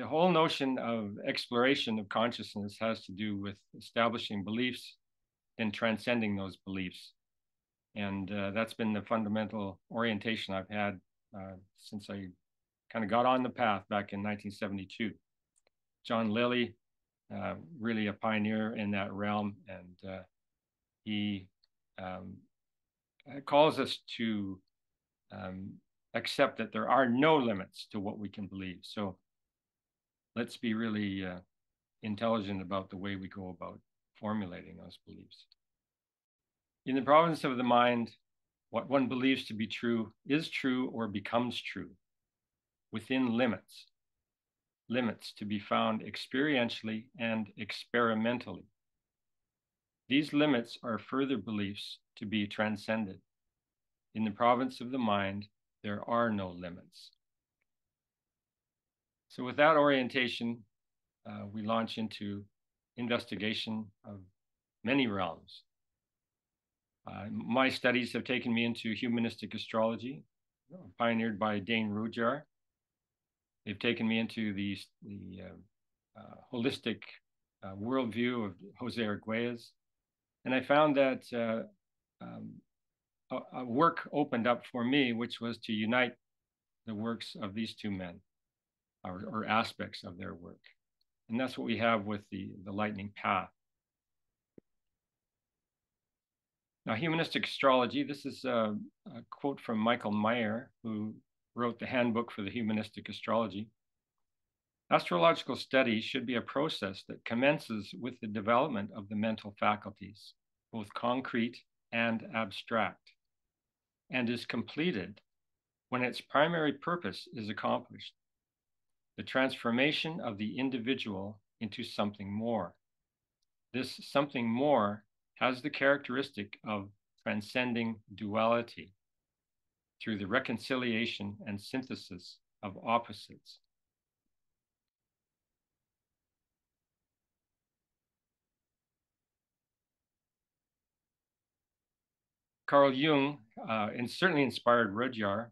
the whole notion of exploration of consciousness has to do with establishing beliefs and transcending those beliefs. And that's been the fundamental orientation I've had since I kind of got on the path back in 1972. John Lilly, really a pioneer in that realm, and he calls us to accept that there are no limits to what we can believe. So let's be really intelligent about the way we go about formulating those beliefs. In the province of the mind, what one believes to be true is true or becomes true within limits, limits to be found experientially and experimentally. These limits are further beliefs to be transcended. In the province of the mind, there are no limits. So with that orientation, we launch into investigation of many realms. My studies have taken me into humanistic astrology, pioneered by Dane Rudyard. They've taken me into the holistic worldview of Jose Arguelles. And I found that a work opened up for me, which was to unite the works of these two men, or aspects of their work. And that's what we have with the lightning path. Now, humanistic astrology, this is a quote from Michael Meyer, who wrote the handbook for the humanistic astrology. Astrological study should be a process that commences with the development of the mental faculties, both concrete and abstract, and is completed when its primary purpose is accomplished, the transformation of the individual into something more. This something more has the characteristic of transcending duality through the reconciliation and synthesis of opposites. Carl Jung, and certainly inspired Rudyard.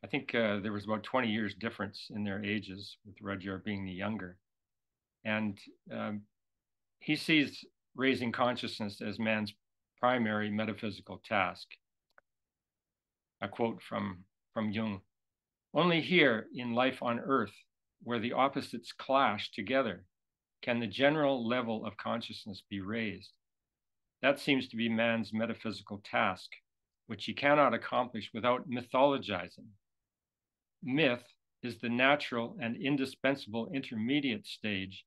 I think there was about 20 years difference in their ages, with Rudyard being the younger. And he sees raising consciousness as man's primary metaphysical task. A quote from Jung: "Only here in life on earth, where the opposites clash together, can the general level of consciousness be raised. That seems to be man's metaphysical task, which he cannot accomplish without mythologizing. Myth is the natural and indispensable intermediate stage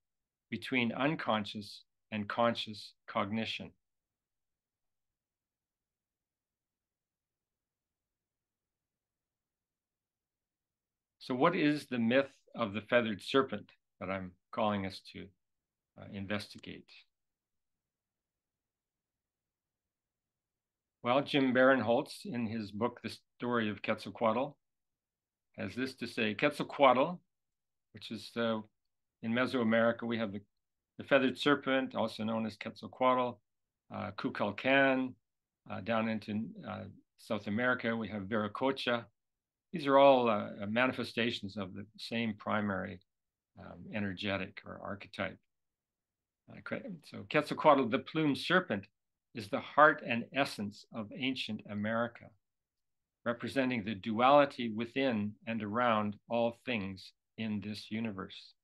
between unconscious and conscious cognition." So what is the myth of the feathered serpent that I'm calling us to investigate? Well, Jim Barinholtz, in his book, The Story of Quetzalcoatl, has this to say: Quetzalcoatl, which is in Mesoamerica, we have the feathered serpent, also known as Quetzalcoatl, Kukulkan. Down into South America, we have Viracocha. These are all manifestations of the same primary energetic or archetype. So Quetzalcoatl, the plumed serpent, is the heart and essence of ancient America, representing the duality within and around all things in this universe.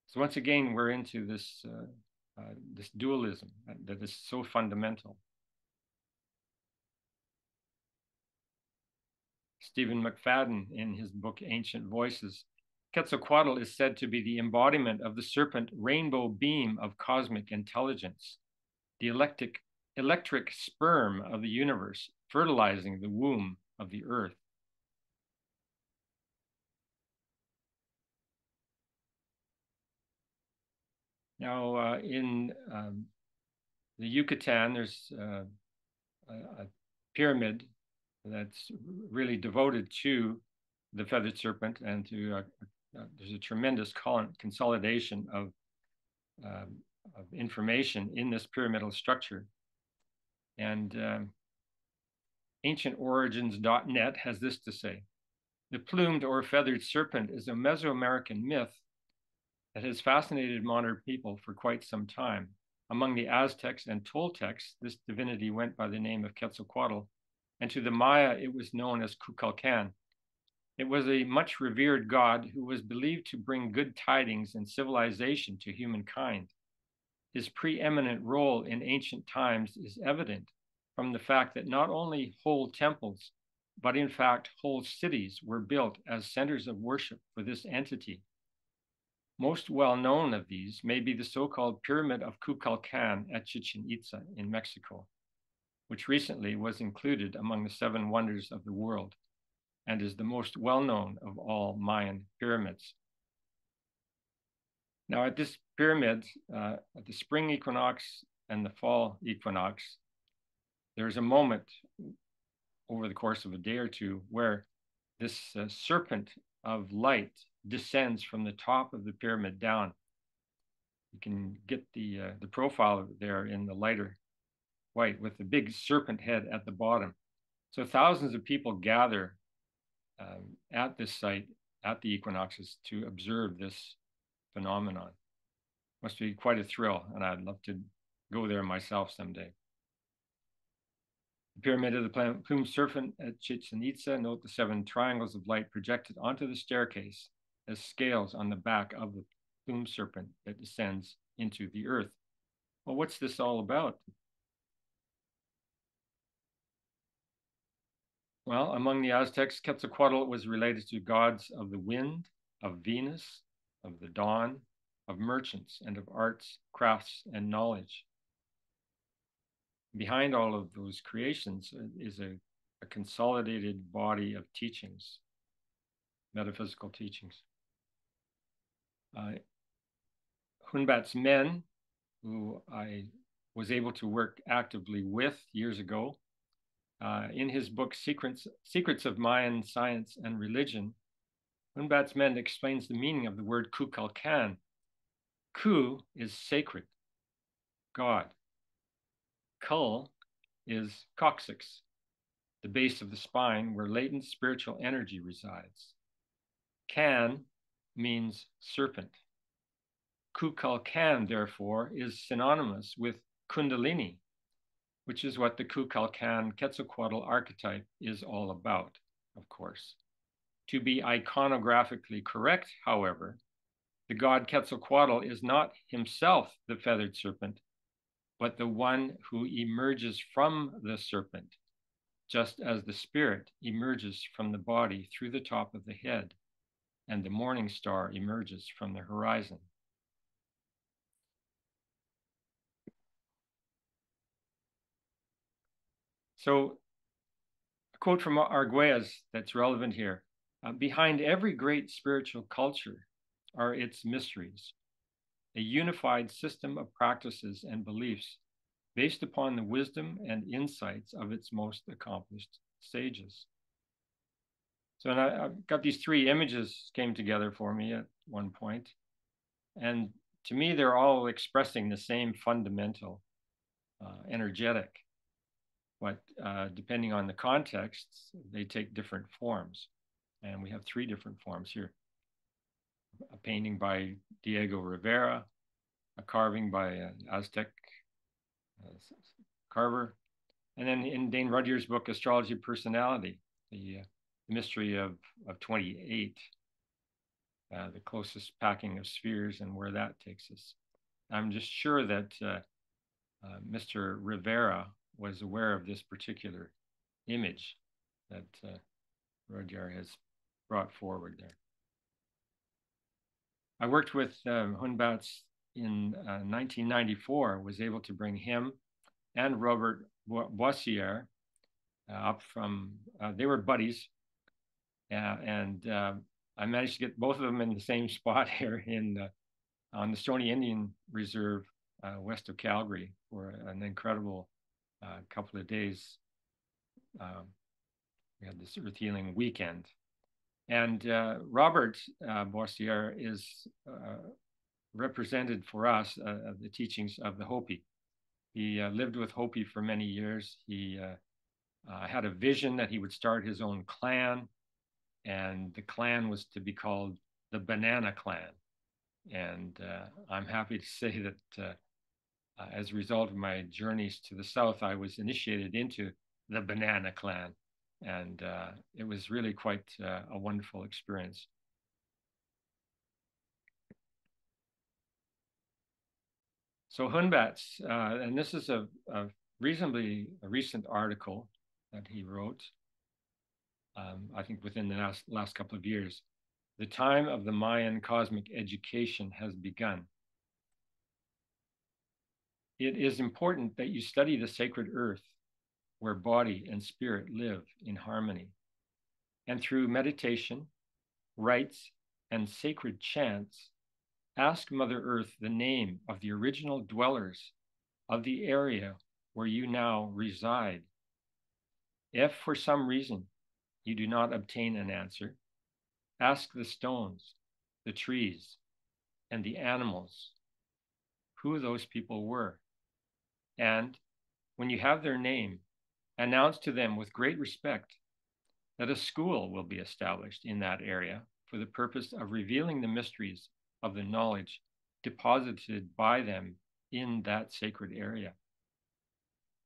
So once again, we're into this dualism that is so fundamental. Stephen McFadden, in his book, Ancient Voices, Quetzalcoatl is said to be the embodiment of the serpent rainbow beam of cosmic intelligence, the electric sperm of the universe, fertilizing the womb of the earth. Now, in the Yucatan, there's a pyramid that's really devoted to the feathered serpent, and to there's a tremendous consolidation of information in this pyramidal structure. And ancientorigins.net has this to say: The plumed or feathered serpent is a Mesoamerican myth that has fascinated modern people for quite some time. Among the Aztecs and Toltecs, this divinity went by the name of Quetzalcoatl, and to the Maya, it was known as Kukulkan. It was a much revered god who was believed to bring good tidings and civilization to humankind. His preeminent role in ancient times is evident from the fact that not only whole temples, but in fact whole cities were built as centers of worship for this entity. Most well-known of these may be the so-called Pyramid of Kukulkan at Chichen Itza in Mexico, which recently was included among the 7 wonders of the world and is the most well-known of all Mayan pyramids. Now, at this pyramid, at the spring equinox and the fall equinox, there's a moment over the course of a day or two where this serpent of light descends from the top of the pyramid down. You can get the profile there in the lighter white with the big serpent head at the bottom. So thousands of people gather at this site at the equinoxes to observe this phenomenon. Must be quite a thrill, and I'd love to go there myself someday. The pyramid of the plumed serpent at Chichen Itza. Note the 7 triangles of light projected onto the staircase as scales on the back of the plumed serpent that descends into the earth. Well, what's this all about? Well, among the Aztecs, Quetzalcoatl was related to gods of the wind, of Venus, of the dawn, of merchants, and of arts, crafts, and knowledge. Behind all of those creations is a consolidated body of teachings, metaphysical teachings. Hunbat's men, who I was able to work actively with years ago, in his book, Secrets of Mayan Science and Religion, Hunbat's men explains the meaning of the word Kukulkan. Ku is sacred, God. Kul is coccyx, the base of the spine where latent spiritual energy resides. Kan means serpent. Kukulkan, therefore, is synonymous with Kundalini, which is what the Kukulkan Quetzalcoatl archetype is all about, of course. To be iconographically correct, however, the god Quetzalcoatl is not himself the feathered serpent, but the one who emerges from the serpent, just as the spirit emerges from the body through the top of the head, and the morning star emerges from the horizon. So, a quote from Arguelles that's relevant here. Behind every great spiritual culture are its mysteries, a unified system of practices and beliefs based upon the wisdom and insights of its most accomplished sages. So I've got these 3 images came together for me at one point, and to me, they're all expressing the same fundamental energetic, but depending on the contexts, they take different forms. And we have 3 different forms here. A painting by Diego Rivera, a carving by an Aztec carver, and then in Dane Rudyard's book, Astrology of Personality, the mystery of 28, the closest packing of spheres and where that takes us. I'm just sure that Mr. Rivera was aware of this particular image that Rudyard has brought forward there. I worked with Hunbat's in 1994, was able to bring him and Robert Boissier up from, they were buddies, and I managed to get both of them in the same spot here on the Stoney Indian Reserve west of Calgary for an incredible couple of days. We had this earth healing weekend. And Robert Boissier is represented for us the teachings of the Hopi. He lived with Hopi for many years. He had a vision that he would start his own clan, and the clan was to be called the Banana Clan. And I'm happy to say that as a result of my journeys to the south, I was initiated into the Banana Clan, and it was really quite a wonderful experience. So Hunbat's, and this is a reasonably recent article that he wrote, I think within the last couple of years. The time of the Mayan cosmic education has begun. It is important that you study the sacred earth where body and spirit live in harmony. And through meditation, rites, and sacred chants, ask Mother Earth the name of the original dwellers of the area where you now reside. If for some reason you do not obtain an answer, ask the stones, the trees, and the animals who those people were. And when you have their name, announce to them with great respect that a school will be established in that area for the purpose of revealing the mysteries of the knowledge deposited by them in that sacred area.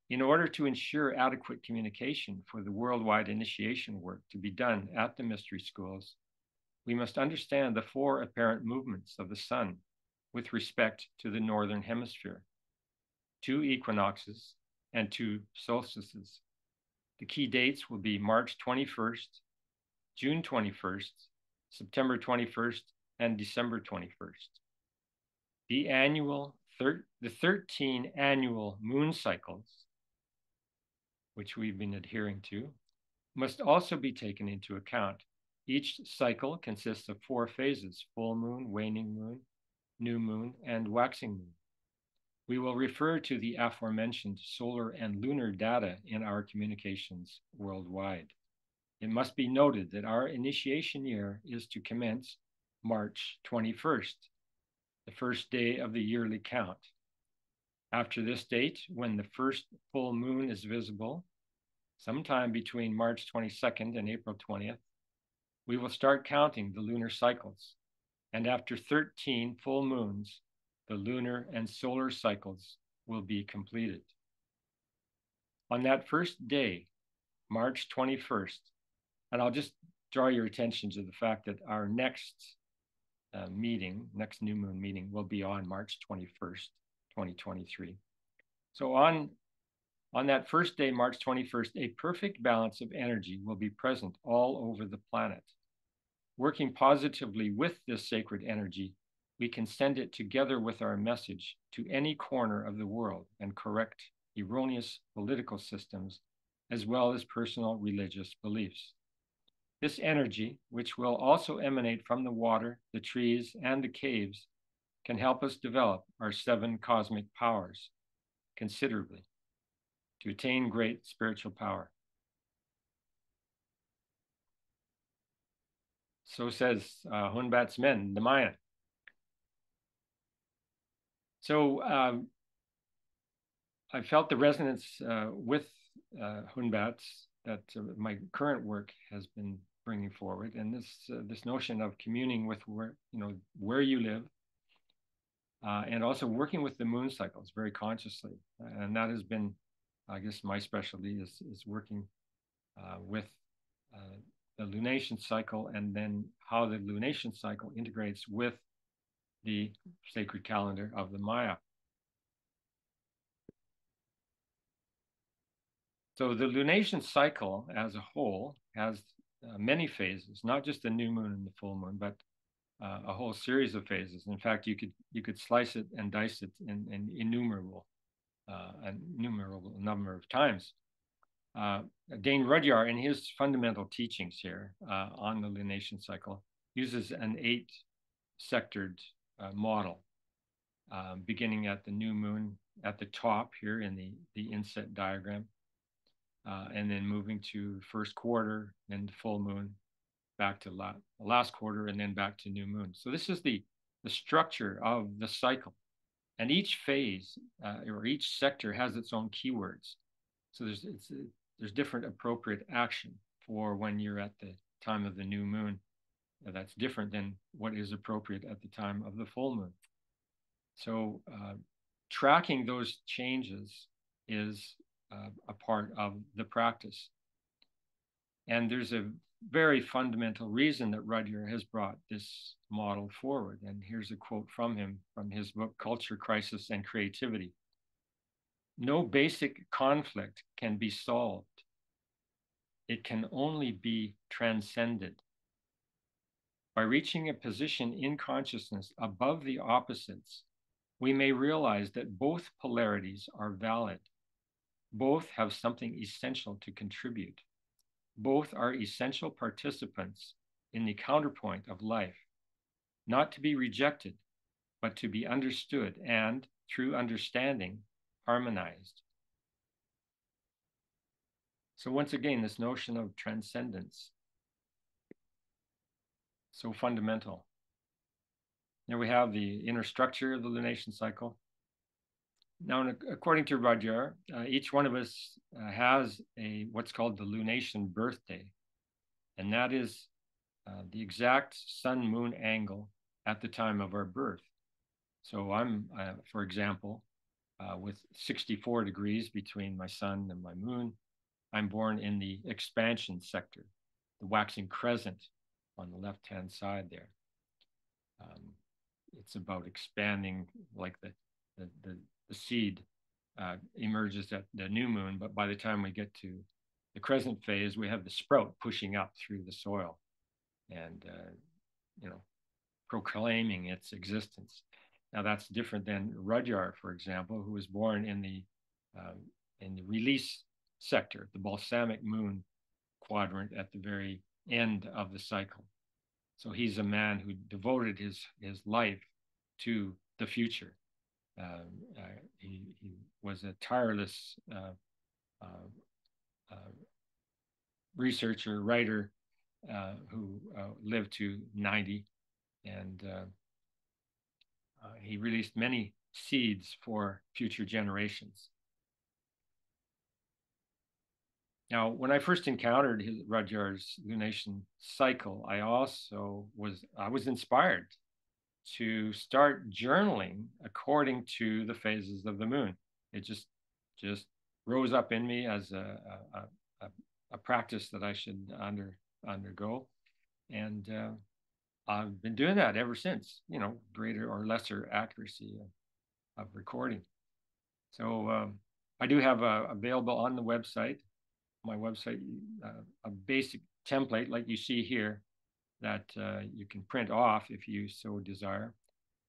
In order to ensure adequate communication for the worldwide initiation work to be done at the mystery schools, we must understand the four apparent movements of the sun with respect to the northern hemisphere, 2 equinoxes and 2 solstices. The key dates will be March 21st, June 21st, September 21st, and December 21st. The 13 annual moon cycles, which we've been adhering to, must also be taken into account. Each cycle consists of 4 phases: full moon, waning moon, new moon, and waxing moon. We will refer to the aforementioned solar and lunar data in our communications worldwide. It must be noted that our initiation year is to commence March 21st, the first day of the yearly count. After this date, when the first full moon is visible, sometime between March 22nd and April 20th, we will start counting the lunar cycles. And after 13 full moons, the lunar and solar cycles will be completed. On that first day, March 21st, and I'll just draw your attention to the fact that our next next new moon meeting, will be on March 21st, 2023. So on that first day, March 21st, a perfect balance of energy will be present all over the planet. Working positively with this sacred energy, we can send it together with our message to any corner of the world and correct erroneous political systems, as well as personal religious beliefs. This energy, which will also emanate from the water, the trees, and the caves, can help us develop our 7 cosmic powers considerably to attain great spiritual power. So says Hunbat's men, the Mayan. So I felt the resonance with Hunbat's that my current work has been bringing forward, and this notion of communing with where you live, and also working with the moon cycles very consciously, and that has been, I guess, my specialty is working with the lunation cycle, and then how the lunation cycle integrates with the sacred calendar of the Maya. So the lunation cycle as a whole has many phases, not just the new moon and the full moon, but a whole series of phases. In fact, you could slice it and dice it in innumerable number of times. Dane Rudyard, in his fundamental teachings here on the lunation cycle, uses an 8-sectored model, beginning at the new moon at the top here in the inset diagram, and then moving to first quarter, then the full moon, back to last quarter, and then back to new moon. So this is the structure of the cycle. And each phase or each sector has its own keywords. So there's different appropriate action for when you're at time of the new moon. That's different than what is appropriate at the time of the full moon. So tracking those changes is a part of the practice. And there's a very fundamental reason that Rudyard has brought this model forward. And here's a quote from him from his book, Culture, Crisis, and Creativity. No basic conflict can be solved. It can only be transcended. By reaching a position in consciousness above the opposites, we may realize that both polarities are valid. Both have something essential to contribute. Both are essential participants in the counterpoint of life, not to be rejected, but to be understood and, through understanding, harmonized. So once again, this notion of transcendence, so fundamental. There we have the inner structure of the lunation cycle. Now, according to Rudyard, each one of us has what's called the lunation birthday, and that is the exact sun-moon angle at the time of our birth. So I'm, for example, with 64 degrees between my sun and my moon, I'm born in the expansion sector, the waxing crescent on the left-hand side there. It's about expanding, like the seed emerges at the new moon, but by the time we get to the crescent phase, we have the sprout pushing up through the soil and, proclaiming its existence. Now that's different than Rudyard, for example, who was born in the release sector, the balsamic moon quadrant at the very end of the cycle. So he's a man who devoted his life to the future. He was a tireless researcher, writer, who lived to 90, and he released many seeds for future generations. Now, when I first encountered Rudyard's lunation cycle, I was inspired to start journaling according to the phases of the moon. It just rose up in me as a practice that I should undergo, and I've been doing that ever since. Greater or lesser accuracy of recording. So I do have available on the website. My website, a basic template like you see here that you can print off if you so desire,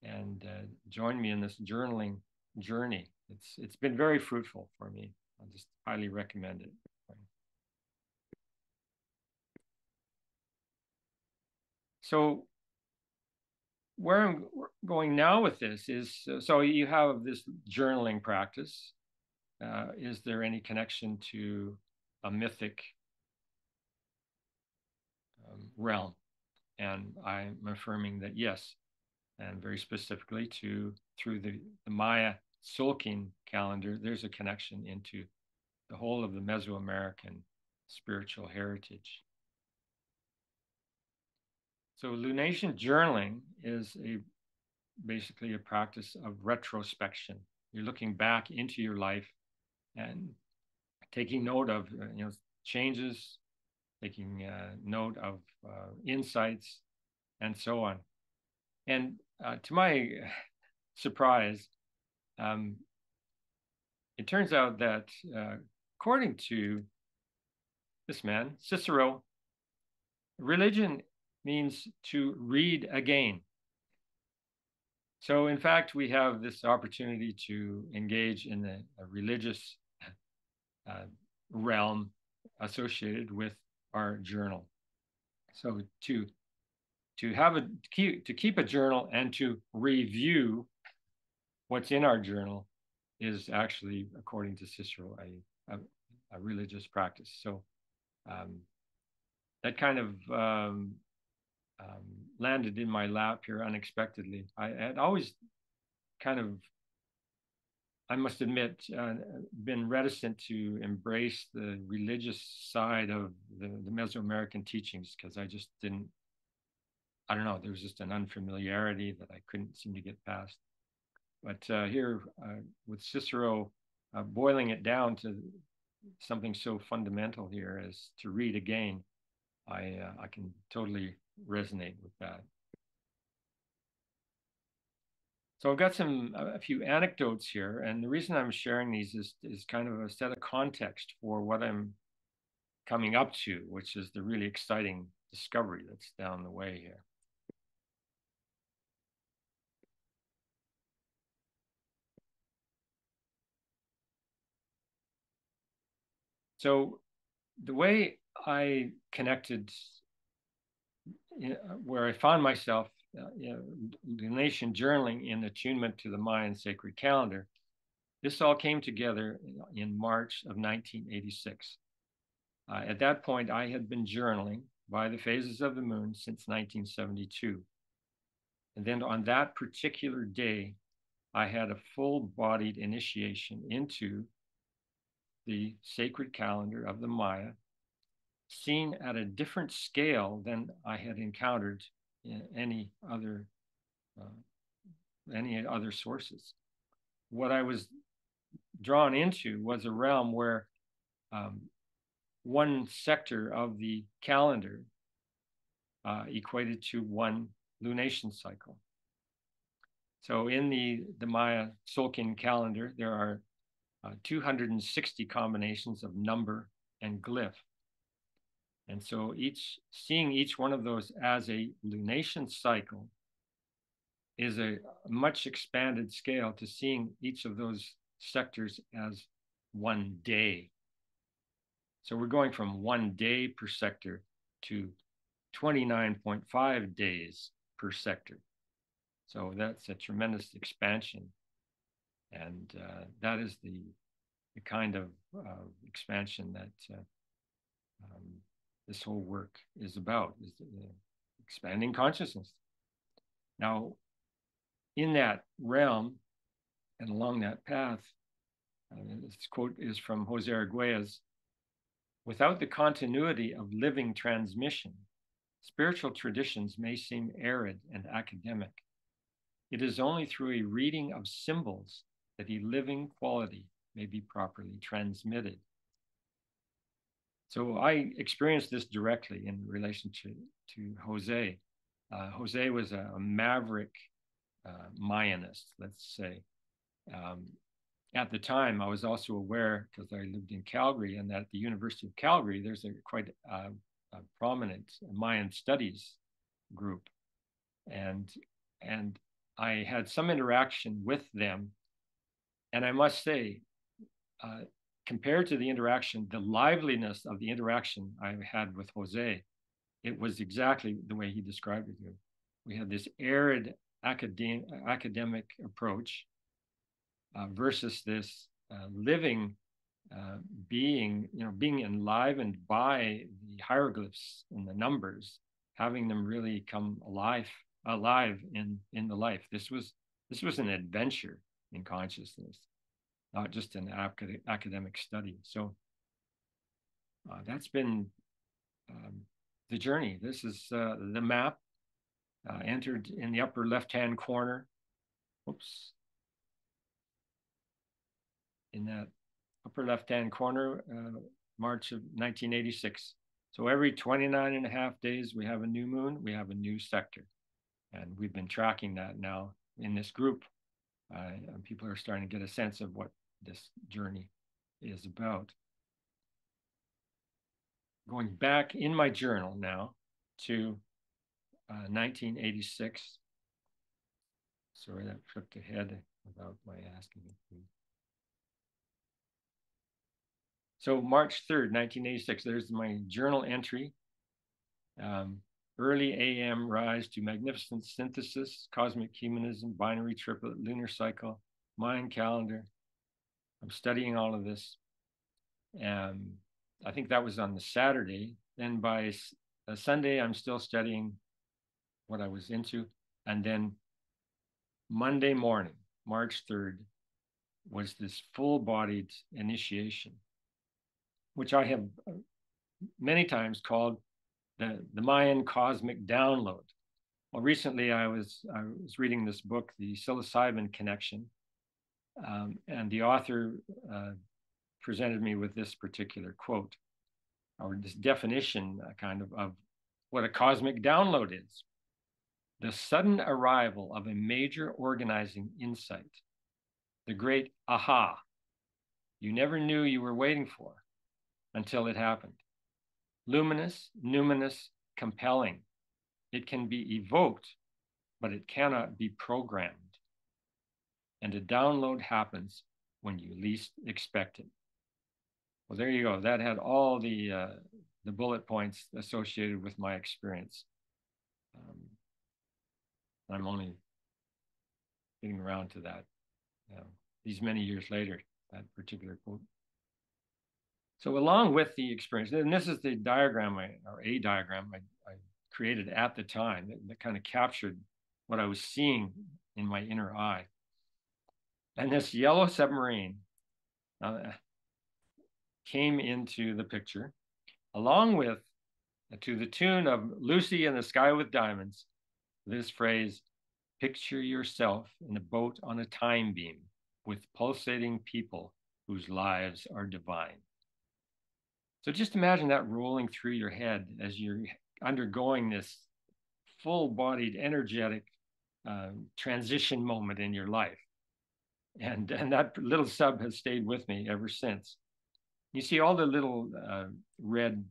and join me in this journaling journey. It's been very fruitful for me. I just highly recommend it. So where I'm going now with this is, so you have this journaling practice. Is there any connection to a mythic realm? And I'm affirming that yes, and very specifically through the Maya Tzolkin calendar, there's a connection into the whole of the Mesoamerican spiritual heritage. So lunation journaling is basically a practice of retrospection. You're looking back into your life and taking note of changes, taking note of insights, and so on. And to my surprise, it turns out that according to this man, Cicero, religion means to read again. So in fact, we have this opportunity to engage in a religious realm associated with our journal. So to keep a journal and to review what's in our journal is actually, according to Cicero, a religious practice. So that kind of landed in my lap here unexpectedly. I had always kind of I must admit, been reticent to embrace the religious side of the Mesoamerican teachings because I just didn't, I don't know, there was just an unfamiliarity that I couldn't seem to get past. But here with Cicero boiling it down to something so fundamental here as to read again, I can totally resonate with that. So I've got a few anecdotes here, and the reason I'm sharing these is kind of a set of context for what I'm coming up to, which is the really exciting discovery that's down the way here. So the way I connected, where I found myself, lunation journaling in attunement to the Mayan sacred calendar, this all came together in March of 1986. At that point, I had been journaling by the phases of the moon since 1972. And then on that particular day, I had a full-bodied initiation into the sacred calendar of the Maya, seen at a different scale than I had encountered in any other sources. What I was drawn into was a realm where one sector of the calendar equated to one lunation cycle. So in the Maya Tzolkin calendar, there are 260 combinations of number and glyph. And so seeing each one of those as a lunation cycle is a much expanded scale to seeing each of those sectors as one day. So we're going from 1 day per sector to 29.5 days per sector. So that's a tremendous expansion. And that is the kind of expansion that this whole work is about, is expanding consciousness. Now, in that realm and along that path, this quote is from Jose Arguelles: "Without the continuity of living transmission, spiritual traditions may seem arid and academic. It is only through a reading of symbols that a living quality may be properly transmitted." So I experienced this directly in relation to Jose. Jose was a maverick Mayanist, let's say. At the time, I was also aware, because I lived in Calgary, and at the University of Calgary, there's a quite a prominent Mayan studies group. And I had some interaction with them. And I must say, compared to the interaction, the liveliness of the interaction I had with Jose, it was exactly the way he described it here. We had this arid academic approach versus this living being, being enlivened by the hieroglyphs and the numbers, having them really come alive in the life. This was an adventure in consciousness, not just an academic study. So that's been the journey. This is the map entered in the upper left-hand corner. Oops. In that upper left-hand corner, March of 1986. So every 29 and a half days, we have a new moon, we have a new sector. And we've been tracking that now in this group. And people are starting to get a sense of what this journey is about. Going back in my journal now to 1986. Sorry, that flipped ahead without my asking it. So March 3rd, 1986, there's my journal entry. Early AM rise to magnificent synthesis, cosmic humanism, binary triplet, lunar cycle, Mayan calendar. I'm studying all of this. I think that was on the Saturday. Then by Sunday, I'm still studying what I was into. And then Monday morning, March 3rd, was this full-bodied initiation, which I have many times called the Mayan cosmic download. Well, recently I was reading this book, The Psilocybin Connection, and the author presented me with this particular quote, or this definition of what a cosmic download is. The sudden arrival of a major organizing insight, the great aha you never knew you were waiting for until it happened. Luminous, numinous, compelling. It can be evoked, but it cannot be programmed. And a download happens when you least expect it. Well, there you go. That had all the bullet points associated with my experience. I'm only getting around to that these many years later, that particular quote. So along with the experience, and this is the diagram, or a diagram I created at the time that kind of captured what I was seeing in my inner eye. And this yellow submarine came into the picture, along with, to the tune of Lucy in the Sky with Diamonds, this phrase, picture yourself in a boat on a time beam with pulsating people whose lives are divine. So just imagine that rolling through your head as you're undergoing this full-bodied, energetic transition moment in your life. And that little sub has stayed with me ever since. You see all the little red,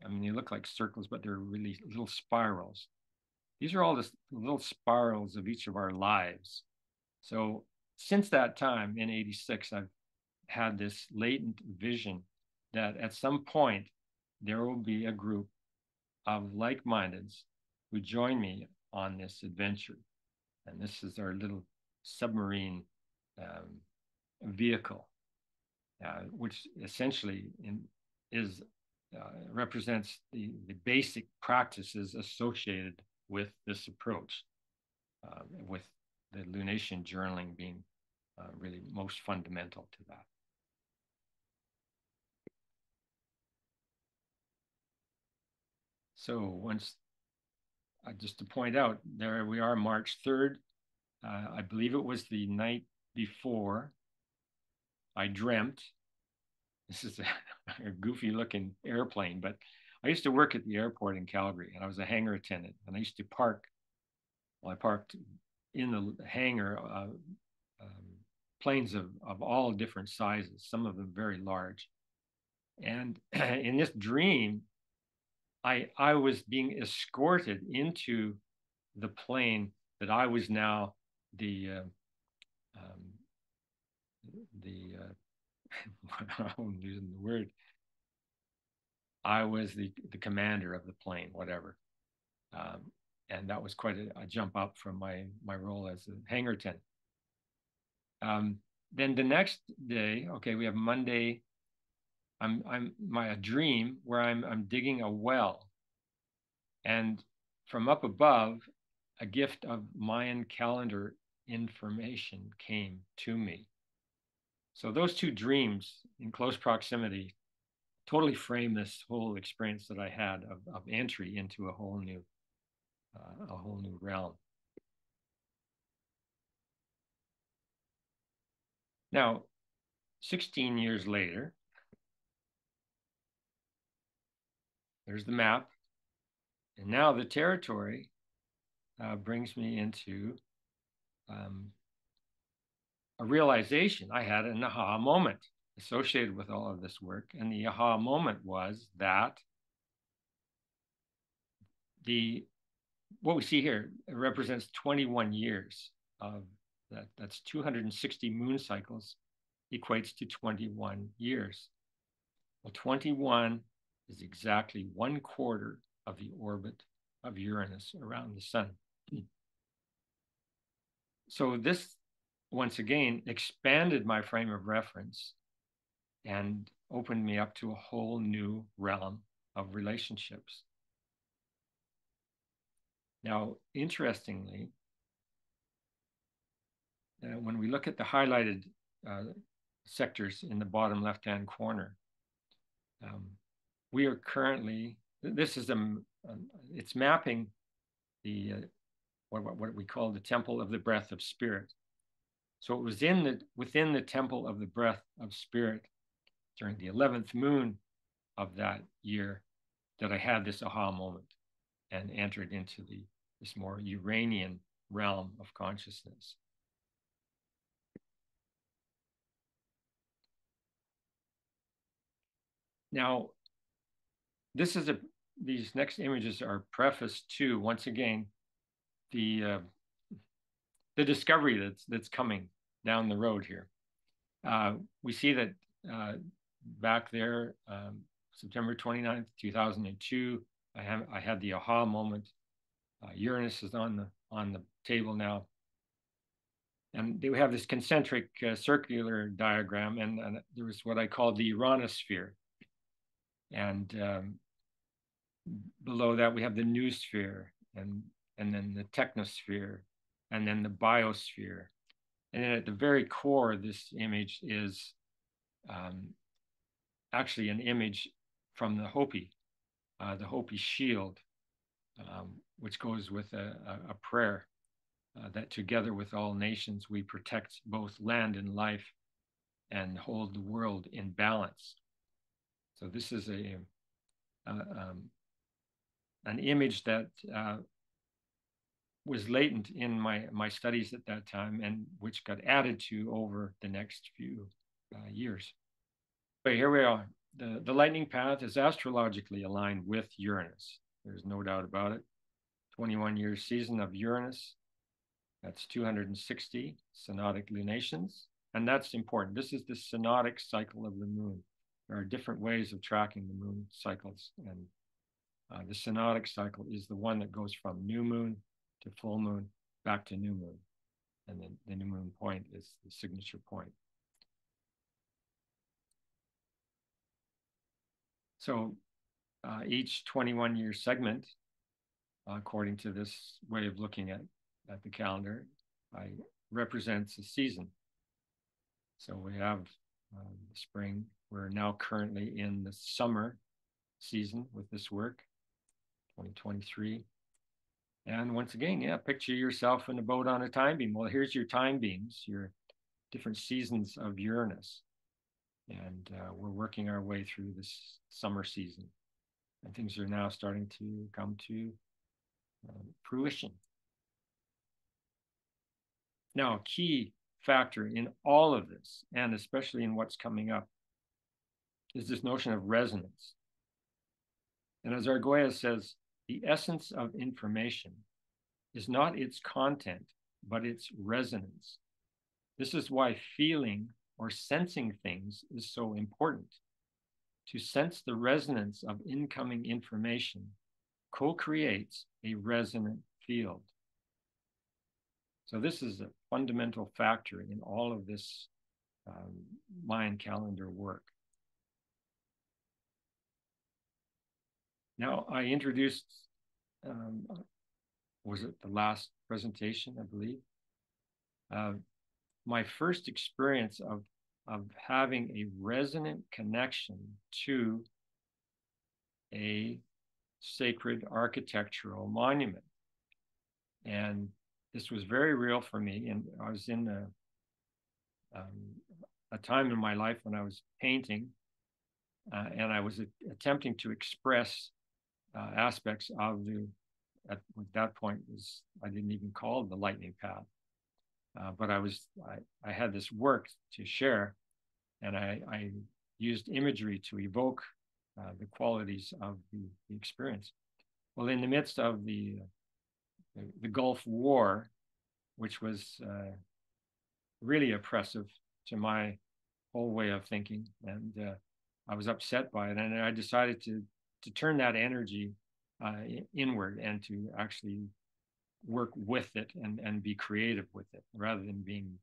I mean, they look like circles, but they're really little spirals. These are all the little spirals of each of our lives. So since that time in '86, I've had this latent vision that at some point there will be a group of like-mindeds who join me on this adventure. And this is our little submarine vehicle, which essentially represents the basic practices associated with this approach, with the lunation journaling being really most fundamental to that. So just to point out, there we are, March 3rd. I believe it was the night before I dreamt. This is a goofy looking airplane, but I used to work at the airport in Calgary, and I was a hangar attendant, and I used to park. Well, I parked in the hangar planes of all different sizes, some of them very large. And in this dream, I was being escorted into the plane that I was now I'm using the word. I was the commander of the plane, whatever. And that was quite a jump up from my role as a hangar attendant. Then the next day, okay, we have Monday. A dream where I'm digging a well, and from up above, a gift of Mayan calendar information came to me. So those two dreams in close proximity totally frame this whole experience that I had of entry into a whole new realm. Now, 16 years later, there's the map. And now the territory brings me into a realization. I had an aha moment associated with all of this work. And the aha moment was that what we see here represents 21 years of that. That's 260 moon cycles equates to 21 years. Well, 21 is exactly 1/4 of the orbit of Uranus around the sun. So this, once again, expanded my frame of reference and opened me up to a whole new realm of relationships. Now, interestingly, when we look at the highlighted sectors in the bottom left-hand corner. We are currently, this is it's mapping the what we call the temple of the breath of spirit. So it was within the temple of the breath of spirit during the 11th moon of that year that I had this aha moment and entered into this more Uranian realm of consciousness. Now, these next images are prefaced to, once again, the discovery that's coming down the road here. We see that back there, September 29th, 2002, I had the aha moment. Uranus is on the table now. And they have this concentric circular diagram, and there was what I call the Uranosphere. And below that, we have the noosphere, and then the technosphere, and then the biosphere. And then at the very core of this image is actually an image from the Hopi shield, which goes with a prayer that together with all nations, we protect both land and life and hold the world in balance. So this is an image that was latent in my studies at that time, and which got added to over the next few years. But here we are. The lightning path is astrologically aligned with Uranus. There's no doubt about it. 21-year season of Uranus. That's 260 synodic lunations. And that's important. This is the synodic cycle of the moon. There are different ways of tracking the moon cycles. And the synodic cycle is the one that goes from new moon to full moon, back to new moon. And then the new moon point is the signature point. So each 21-year segment, according to this way of looking at the calendar, represents a season. So we have spring. We're now currently in the summer season with this work, 2023. And once again, yeah, picture yourself in a boat on a time beam. Well, here's your time beams, your different seasons of Uranus. And we're working our way through this summer season. And things are now starting to come to fruition. Now, a key factor in all of this, and especially in what's coming up, is this notion of resonance. And as Argolla says, the essence of information is not its content, but its resonance. This is why feeling or sensing things is so important. To sense the resonance of incoming information co-creates a resonant field. So this is a fundamental factor in all of this Mayan calendar work. Now, I introduced, was it the last presentation, I believe? My first experience of having a resonant connection to a sacred architectural monument. And this was very real for me. And I was in a time in my life when I was painting, and I was attempting to express aspects of at that point I didn't even call it the lightning path. But I had this work to share, and I used imagery to evoke the qualities of the experience. Well, in the midst of the Gulf War, which was really oppressive to my whole way of thinking, and I was upset by it, and I decided to turn that energy inward and to actually work with it and be creative with it rather than being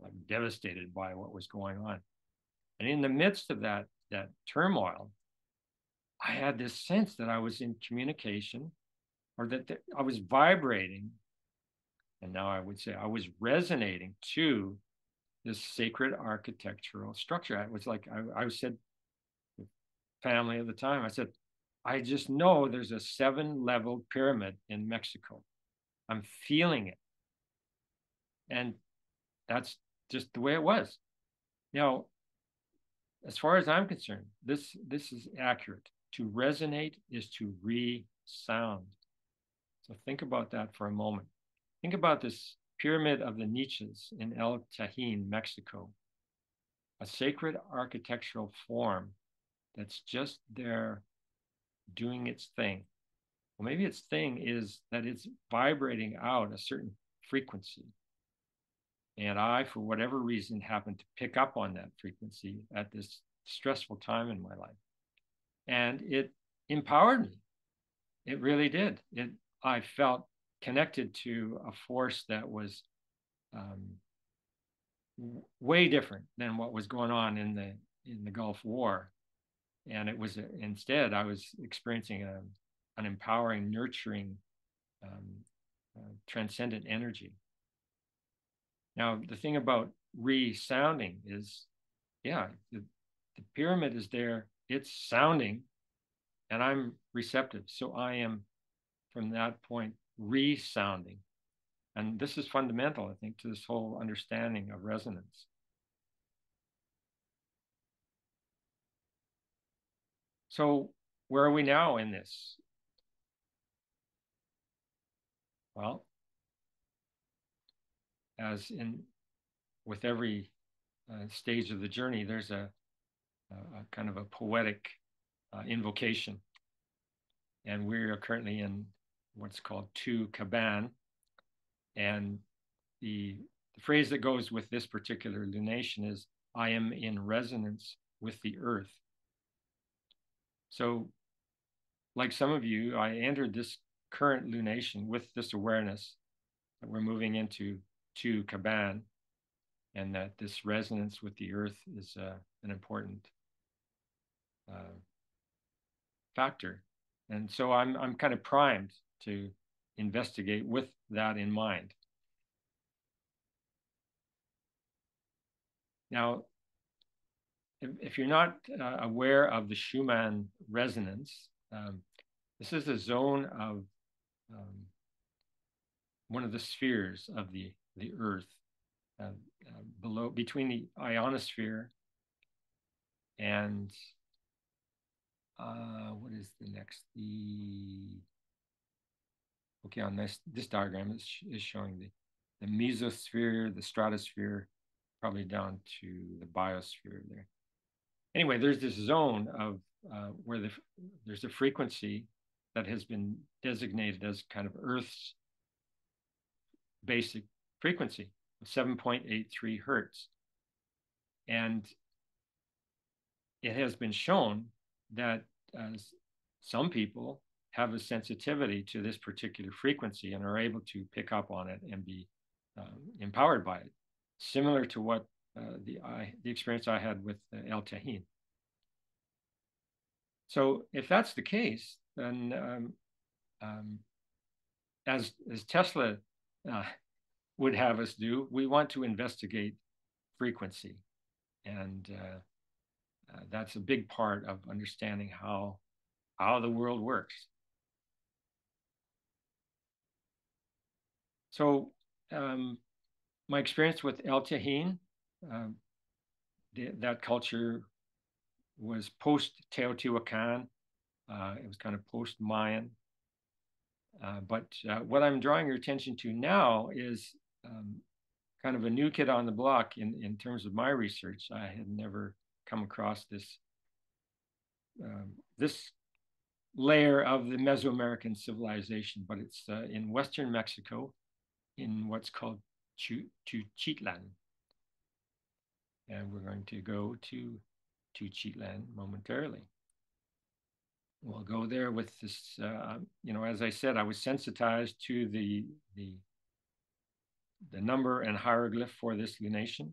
like devastated by what was going on. And in the midst of that turmoil, I had this sense that I was in communication, or that I was vibrating, and now I would say I was resonating to this sacred architectural structure. It was like I said to family at the time, I said, I just know there's a 7-level pyramid in Mexico. I'm feeling it. And that's just the way it was. Now, as far as I'm concerned, this is accurate. To resonate is to resound. So think about that for a moment. Think about this pyramid of the niches in El Tajín, Mexico, a sacred architectural form that's just there doing its thing. Well, maybe its thing is that it's vibrating out a certain frequency. And I, for whatever reason, happened to pick up on that frequency at this stressful time in my life. And it empowered me. It really did. I felt connected to a force that was way different than what was going on in the Gulf War. And it was instead, I was experiencing an empowering, nurturing, transcendent energy. Now, the thing about resounding is, yeah, the pyramid is there, it's sounding, and I'm receptive. So I am, from that point, resounding. And this is fundamental, I think, to this whole understanding of resonance. So where are we now in this? Well, as in with every stage of the journey, there's a kind of a poetic invocation. And we are currently in what's called Tu Caban. And the phrase that goes with this particular lunation is, I am in resonance with the earth. So like some of you, I entered this current lunation with this awareness that we're moving into Tu Caban, and that this resonance with the earth is an important factor. And so I'm kind of primed to investigate with that in mind. Now, if you're not aware of the Schumann resonance, this is a zone of one of the spheres of the Earth, below, between the ionosphere and what is the next? Okay, on this diagram is showing the mesosphere, the stratosphere, probably down to the biosphere there. Anyway, there's this zone of where there's a frequency that has been designated as kind of Earth's basic frequency of 7.83 hertz. And it has been shown that some people have a sensitivity to this particular frequency and are able to pick up on it and be empowered by it, similar to what the experience I had with El Tajín. So if that's the case, then as Tesla would have us do, we want to investigate frequency. And that's a big part of understanding how the world works. So my experience with El Tajín, that culture was post-Teotihuacan. It was kind of post-Mayan. But what I'm drawing your attention to now is kind of a new kid on the block in terms of my research. I had never come across this layer of the Mesoamerican civilization, but it's in Western Mexico, in what's called Tuchitlan. And we're going to go to Tuchitlan momentarily. We'll go there with this, as I said, I was sensitized to the number and hieroglyph for this lunation.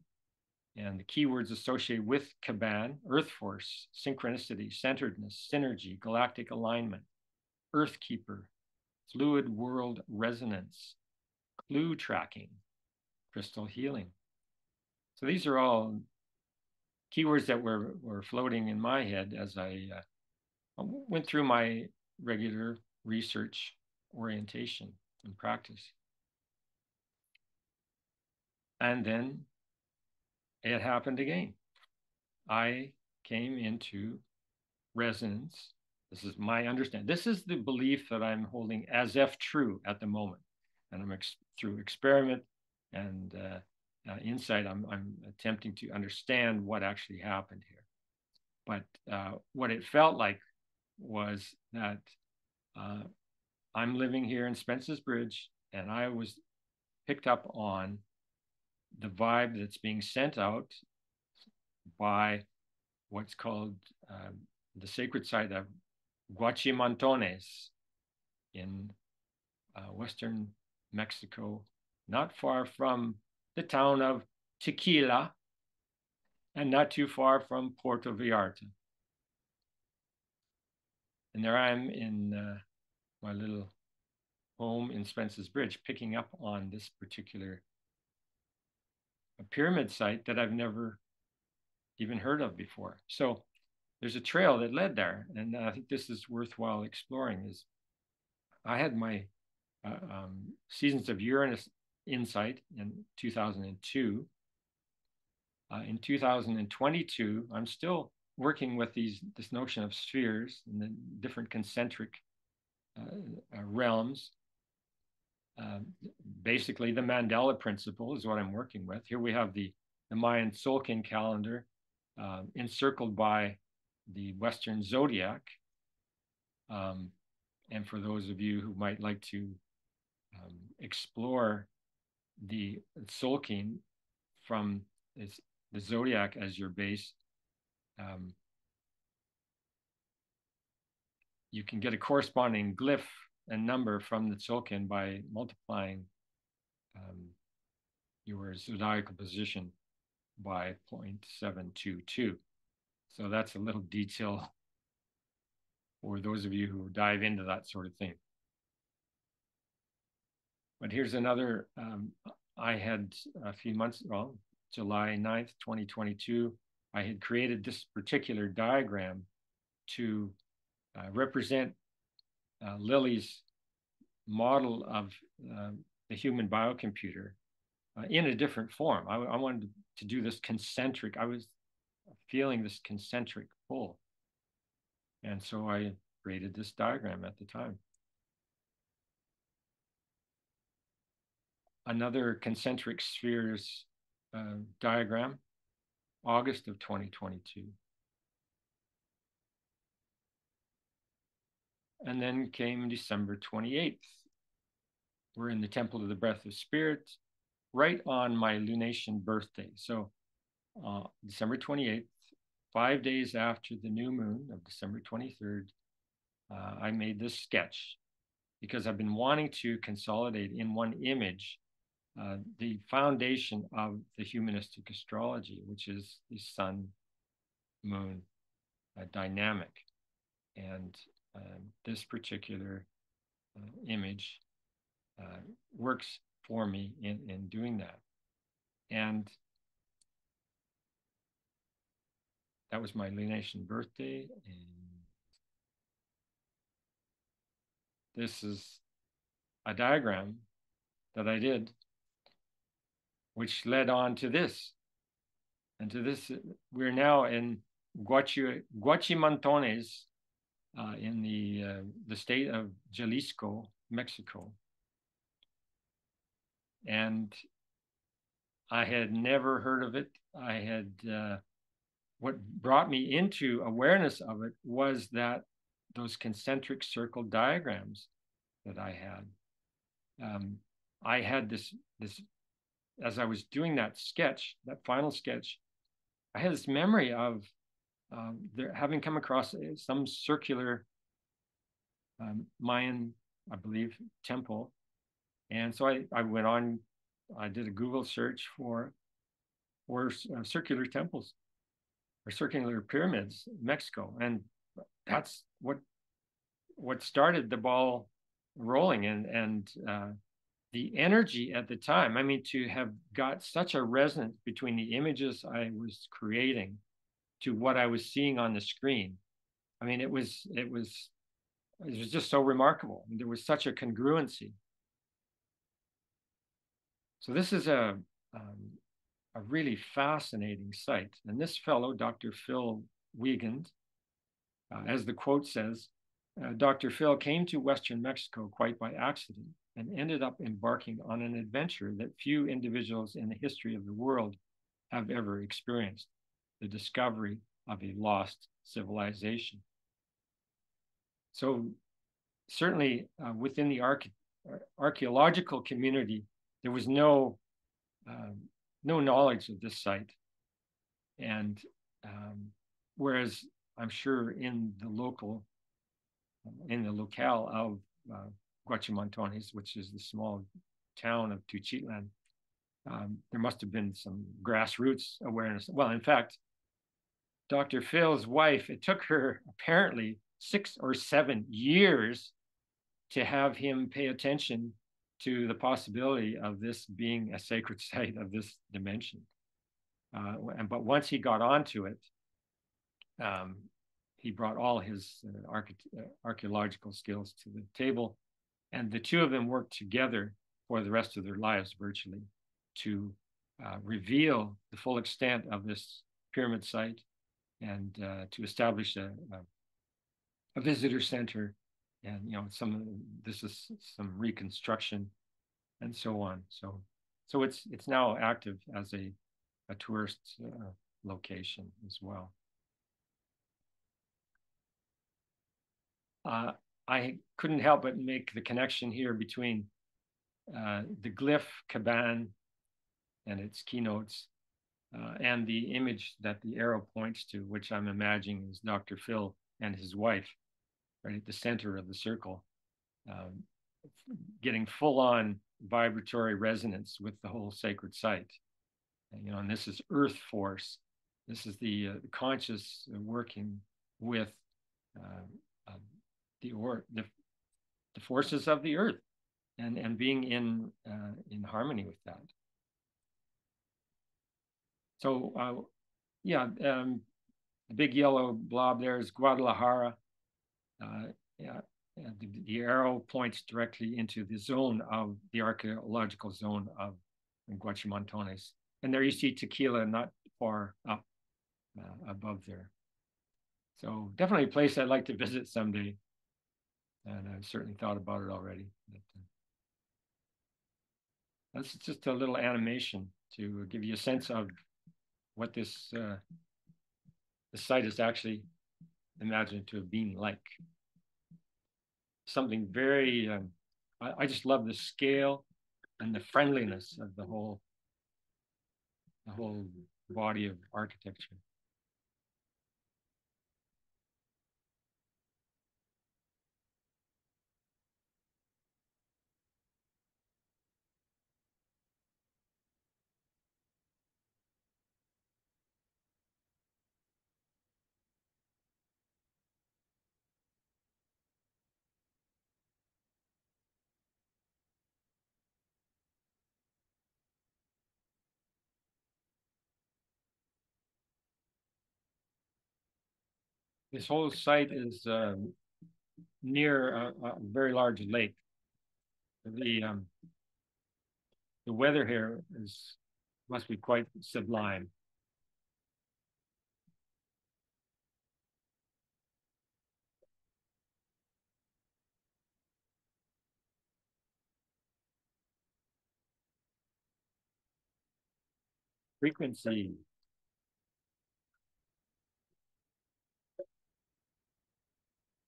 And the keywords associated with Caban: earth force, synchronicity, centeredness, synergy, galactic alignment, earth keeper, fluid world resonance, clue tracking, crystal healing. So these are all keywords that were floating in my head as I went through my regular research orientation and practice. And then it happened again. I came into resonance. This is my understanding. This is the belief that I'm holding as if true at the moment. And I'm through experiment and insight, I'm attempting to understand what actually happened here. But what it felt like was that I'm living here in Spence's Bridge, and I was picked up on the vibe that's being sent out by what's called the sacred site of Guachimontones in western Mexico, not far from the town of Tequila and not too far from Puerto Vallarta. And there I am in my little home in Spence's Bridge, picking up on this particular pyramid site that I've never even heard of before. So there's a trail that led there, and I think this is worthwhile exploring. Is I had my Seasons of Uranus insight in 2002. In 2022, I'm still working with this notion of spheres and the different concentric realms. Basically, the Mandela principle is what I'm working with. Here we have the Mayan Tzolkin calendar encircled by the Western zodiac. And for those of you who might like to explore the Tzolkin from the zodiac as your base, you can get a corresponding glyph and number from the Tzolkin by multiplying your zodiacal position by 0.722. So that's a little detail for those of you who dive into that sort of thing. But here's another, I had a few months, well, July 9th, 2022, I had created this particular diagram to represent Lily's model of the human biocomputer in a different form. I wanted to do this concentric, I was feeling this concentric pull. And so I created this diagram at the time. Another concentric spheres diagram, August of 2022. And then came December 28th. We're in the Temple of the Breath of Spirit, right on my lunation birthday. So December 28th, 5 days after the new moon of December 23rd, I made this sketch because I've been wanting to consolidate in one image the foundation of the humanistic astrology, which is the sun moon dynamic. And this particular image works for me in doing that. And that was my lunation birthday. And this is a diagram that I did, which led on to this. And to this, we're now in Guachimontones in the state of Jalisco, Mexico. And I had never heard of it. I had, what brought me into awareness of it was that those concentric circle diagrams that I had this, as I was doing that sketch, that final sketch, I had this memory of having come across some circular Mayan, I believe, temple. And so I went on, I did a Google search for circular temples or circular pyramids in Mexico. And that's what started the ball rolling. And the energy at the time, I mean, to have got such a resonance between the images I was creating to what I was seeing on the screen. I mean, it was just so remarkable. There was such a congruency. So this is a really fascinating site. And this fellow, Dr. Phil Wiegand, as the quote says, Dr. Phil came to Western Mexico quite by accident and ended up embarking on an adventure that few individuals in the history of the world have ever experienced, the discovery of a lost civilization. So certainly within the archaeological community, there was no knowledge of this site. And whereas I'm sure in the locale of Guachimontones, which is the small town of Tuchitlan, there must have been some grassroots awareness. Well, in fact, Dr. Phil's wife, it took her apparently 6 or 7 years to have him pay attention to the possibility of this being a sacred site of this dimension. But once he got onto it, he brought all his archaeological skills to the table, and the two of them worked together for the rest of their lives virtually to reveal the full extent of this pyramid site and to establish a visitor center, and this is some reconstruction and so on. So it's now active as a tourist location as well. I couldn't help but make the connection here between the glyph Caban and its keynotes and the image that the arrow points to, which I'm imagining is Dr. Phil and his wife, right at the center of the circle, getting full-on vibratory resonance with the whole sacred site. And this is earth force. This is the conscious working with the forces of the earth and being in harmony with that. So the big yellow blob there is Guadalajara. The arrow points directly into the zone of the archaeological zone of Guachimontones. And there you see Tequila not far up above there. So definitely a place I'd like to visit someday. And I've certainly thought about it already. But, that's just a little animation to give you a sense of what this site is actually imagined to have been like. Something very, I just love the scale and the friendliness of the whole body of architecture. This whole site is near a very large lake. The weather here must be quite sublime. Frequency.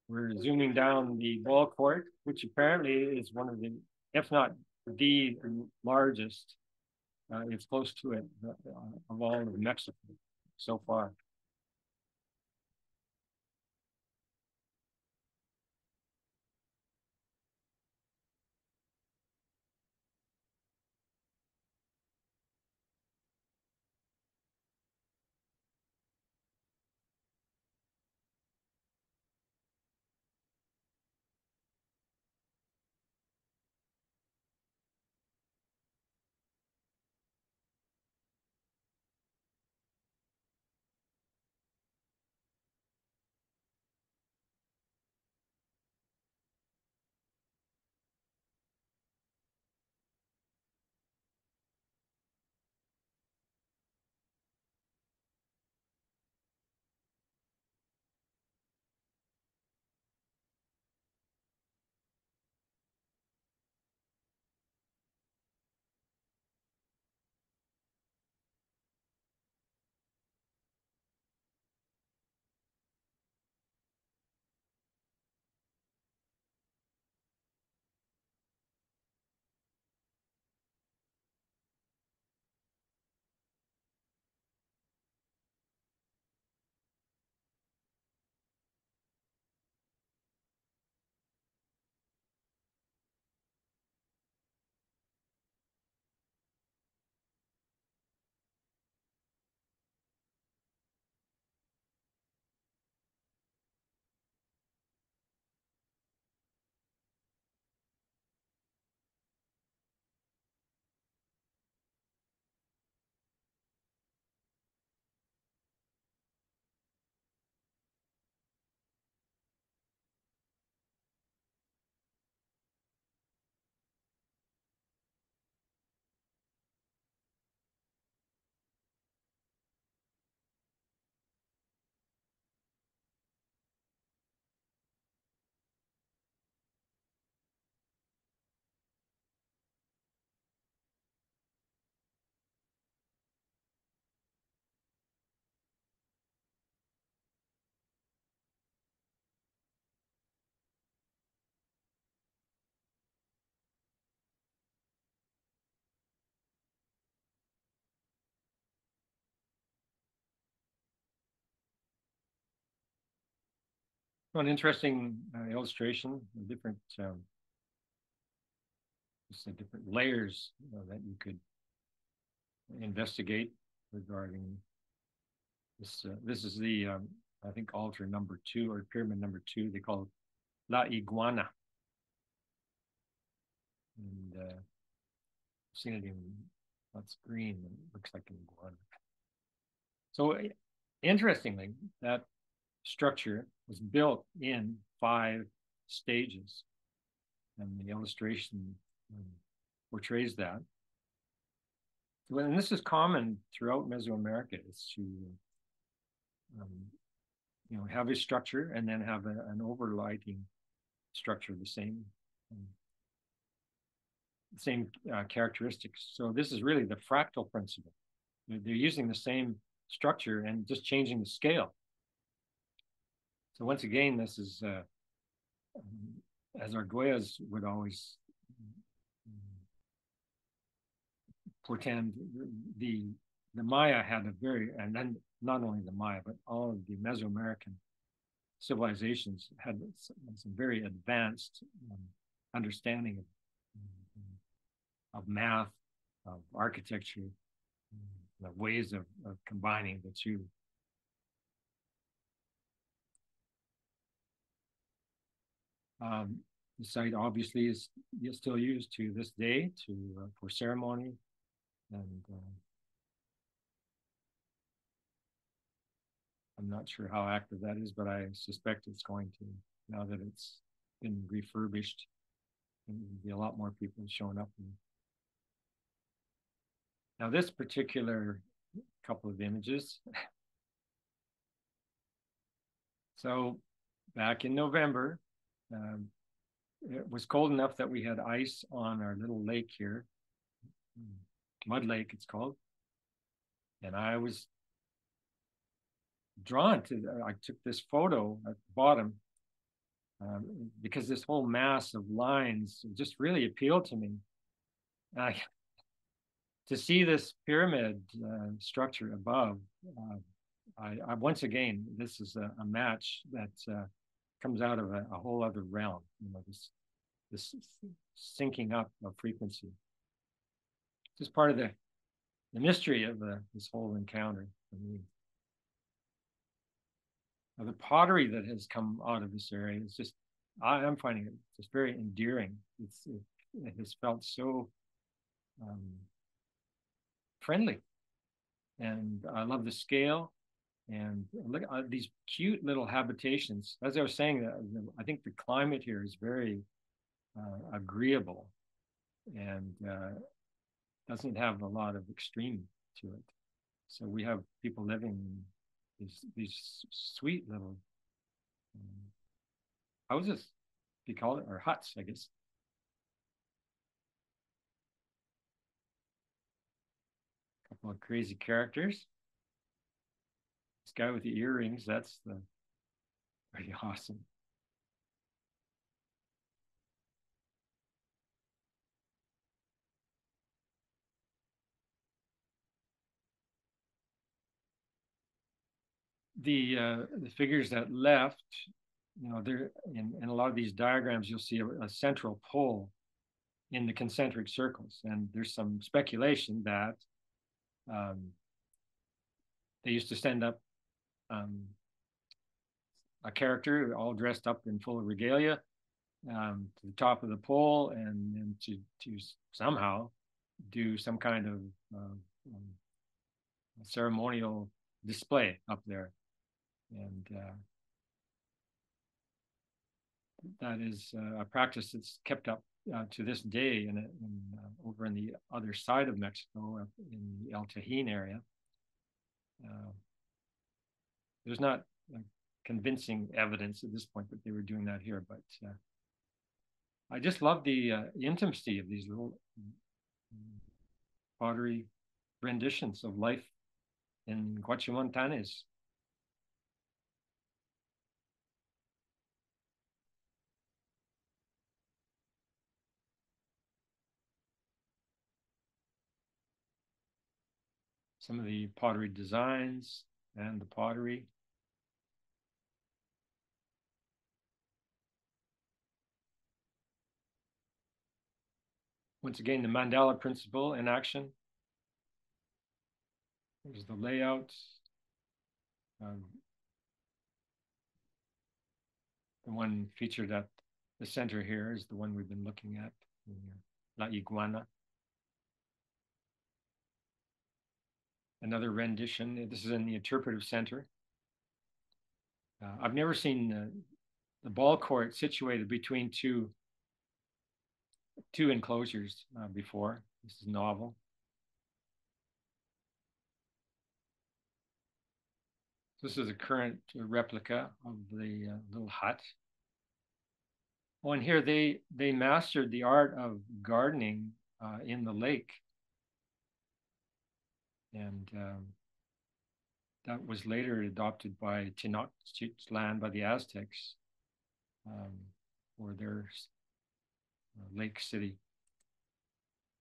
We're zooming down the ball court, which apparently is one of the, if not the largest, it's close to it, of all of Mexico so far. An interesting illustration, different layers that you could investigate regarding this. This is the, I think, altar number 2 or pyramid number 2. They call it La Iguana. And I've seen it in, that's green, and it looks like an iguana. So interestingly, that structure was built in 5 stages, and the illustration portrays that. And this is common throughout Mesoamerica, is to have a structure and then have an overlighting structure, the same characteristics. So this is really the fractal principle. They're using the same structure and just changing the scale. So once again, this is, as Arguelles would always portend, the Maya had a very, and then not only the Maya, but all of the Mesoamerican civilizations had some very advanced understanding of math, of architecture, the ways of combining the two. The site obviously is still used to this day for ceremony, and I'm not sure how active that is, but I suspect it's going to, now that it's been refurbished, and there'll be a lot more people showing up. Now this particular couple of images. So back in November, it was cold enough that we had ice on our little lake here, Mud Lake it's called. And I was drawn to, I took this photo at the bottom because this whole mass of lines just really appealed to me. To see this pyramid structure above, I once again, this is a match that comes out of a whole other realm, this syncing up of frequency. Just part of the mystery of this whole encounter for me. Now, the pottery that has come out of this area is just, I'm finding it just very endearing. It has felt so friendly, and I love the scale. And look at these cute little habitations. As I was saying, I think the climate here is very agreeable, and doesn't have a lot of extreme to it. So we have people living in these sweet little houses, if you call it, or huts, I guess. A couple of crazy characters. This guy with the earrings, that's pretty awesome. The figures that left, they're in a lot of these diagrams, you'll see a central pole in the concentric circles. And there's some speculation that they used to stand up a character all dressed up in full regalia to the top of the pole, and to somehow do some kind of ceremonial display up there. And that is a practice that's kept up to this day over in the other side of Mexico, in the El Tajín area. There's not convincing evidence at this point that they were doing that here, but I just love the intimacy of these little pottery renditions of life in Guachimontones. Some of the pottery designs and the pottery. once again, the Mandela principle in action. There's the layout. The one featured at the center here is the one we've been looking at, La Iguana. Another rendition. This is in the interpretive center. I've never seen the ball court situated between two enclosures before. This is novel. This is a current replica of the little hut. Oh, and here they mastered the art of gardening in the lake. And that was later adopted by Tenochtitlan, by the Aztecs, for their lake city.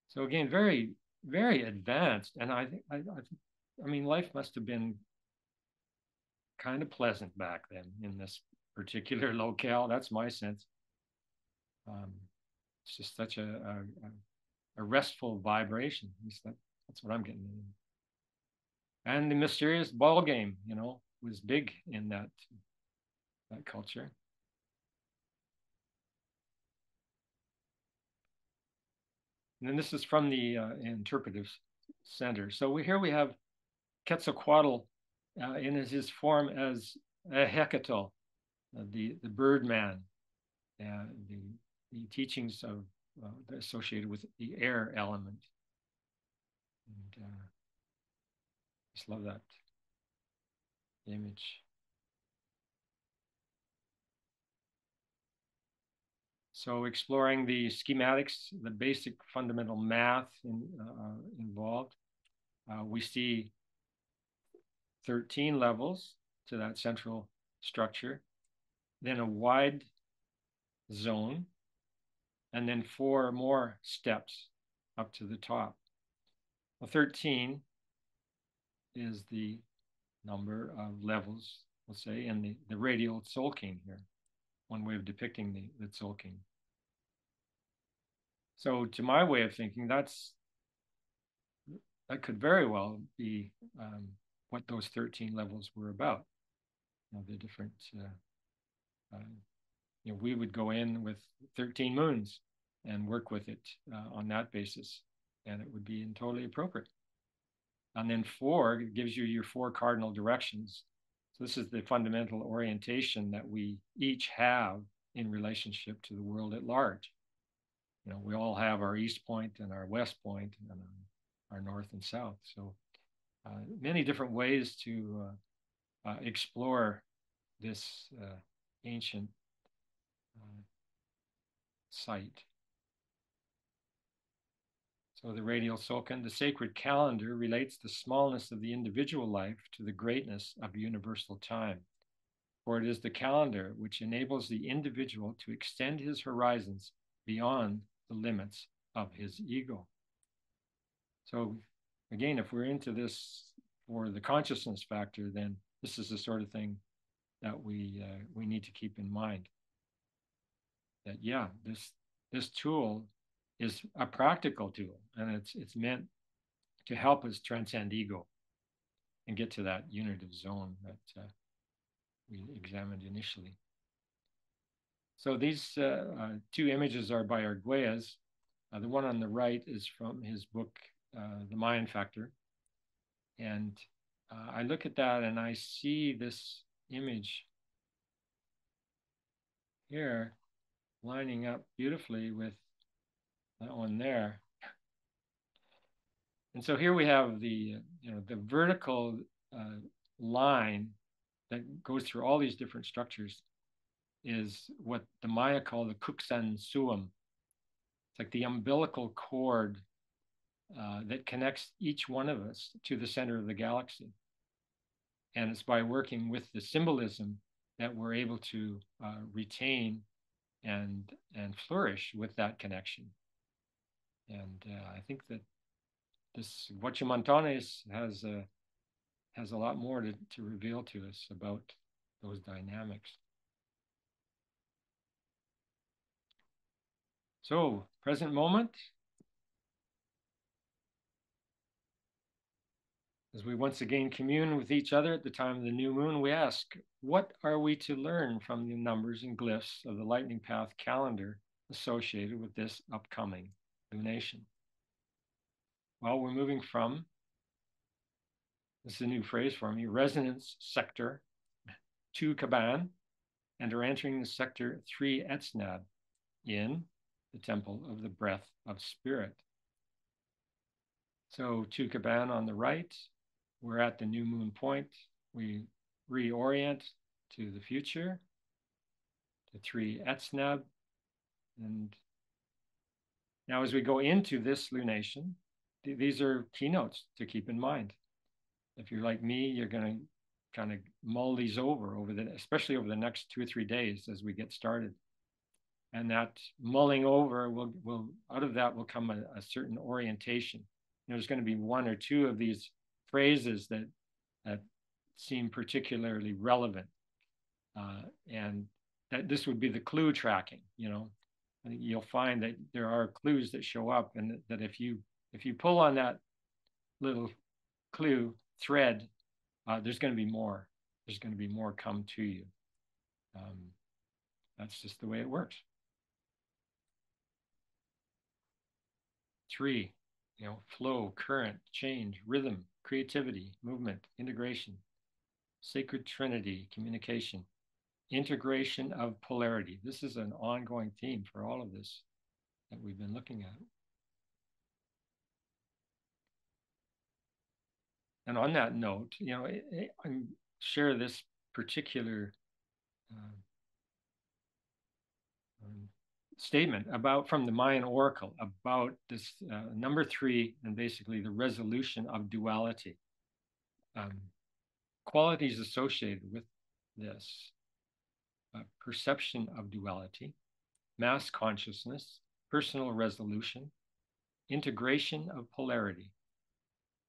So again, very, very advanced. And I mean, life must have been kind of pleasant back then in this particular locale. That's my sense. It's just such a restful vibration. That's what I'm getting. And the mysterious ball game, you know, was big in that culture. And then this is from the interpretive center. So here we have Quetzalcoatl in his form as a Hecatl, the bird man, the teachings of associated with the air element. And just love that image. So exploring the schematics, the basic fundamental math involved, we see 13 levels to that central structure, then a wide zone, and then 4 more steps up to the top. Well, 13 is the number of levels, we'll say, in the radial Tzolkin here, one way of depicting the Tzolkin. So to my way of thinking, that could very well be what those 13 levels were about. You know, the different, you know, we would go in with 13 moons and work with it on that basis, and it would be totally appropriate. And then 4 gives you your 4 cardinal directions. So this is the fundamental orientation that we each have in relationship to the world at large. You know, we all have our east point and our west point and our north and south. So many different ways to explore this ancient site. So the radial Tzolkin, the sacred calendar, relates the smallness of the individual life to the greatness of universal time. For it is the calendar which enables the individual to extend his horizons beyond the limits of his ego. So again, if we're into this for the consciousness factor, then this is the sort of thing that we need to keep in mind. That yeah, this tool is a practical tool, and it's meant to help us transcend ego and get to that unitive zone that we examined initially. So these 2 images are by Arguelles. The one on the right is from his book, The Mayan Factor. And I look at that and I see this image here lining up beautifully with that one there. And so here we have the, you know, the vertical line that goes through all these different structures is what the Maya call the Kuksan Suam. It's like the umbilical cord that connects each one of us to the center of the galaxy. And it's by working with the symbolism that we're able to retain and flourish with that connection. And I think that this Guachimontones has a lot more to reveal to us about those dynamics. So, present moment, As we once again commune with each other at the time of the new moon, we ask, what are we to learn from the numbers and glyphs of the lightning path calendar associated with this upcoming lunation? Well, we're moving from, this is a new phrase for me, resonance sector 2 Kaban, and are entering the sector 3 Etznab in the temple of the breath of spirit. So 2 Kaban on the right, we're at the new moon point. We reorient to the future, to 3 Etznab. And now as we go into this lunation, these are keynotes to keep in mind. If you're like me, you're going to kind of mull these over especially over the next 2 or 3 days as we get started. And that mulling over will out of that will come a certain orientation. There's going to be 1 or 2 of these phrases that seem particularly relevant, and that this would be the clue tracking. I think you'll find that there are clues that show up, and that if you pull on that little clue thread, there's going to be more. There's going to be more come to you. That's just the way it works. 3, flow, current, change, rhythm, creativity, movement, integration, sacred trinity, communication, integration of polarity. This is an ongoing theme for all of this that we've been looking at. And on that note, I share this particular statement from the Mayan oracle about this number 3 and basically the resolution of duality. Qualities associated with this perception of duality, mass consciousness, personal resolution, integration of polarity.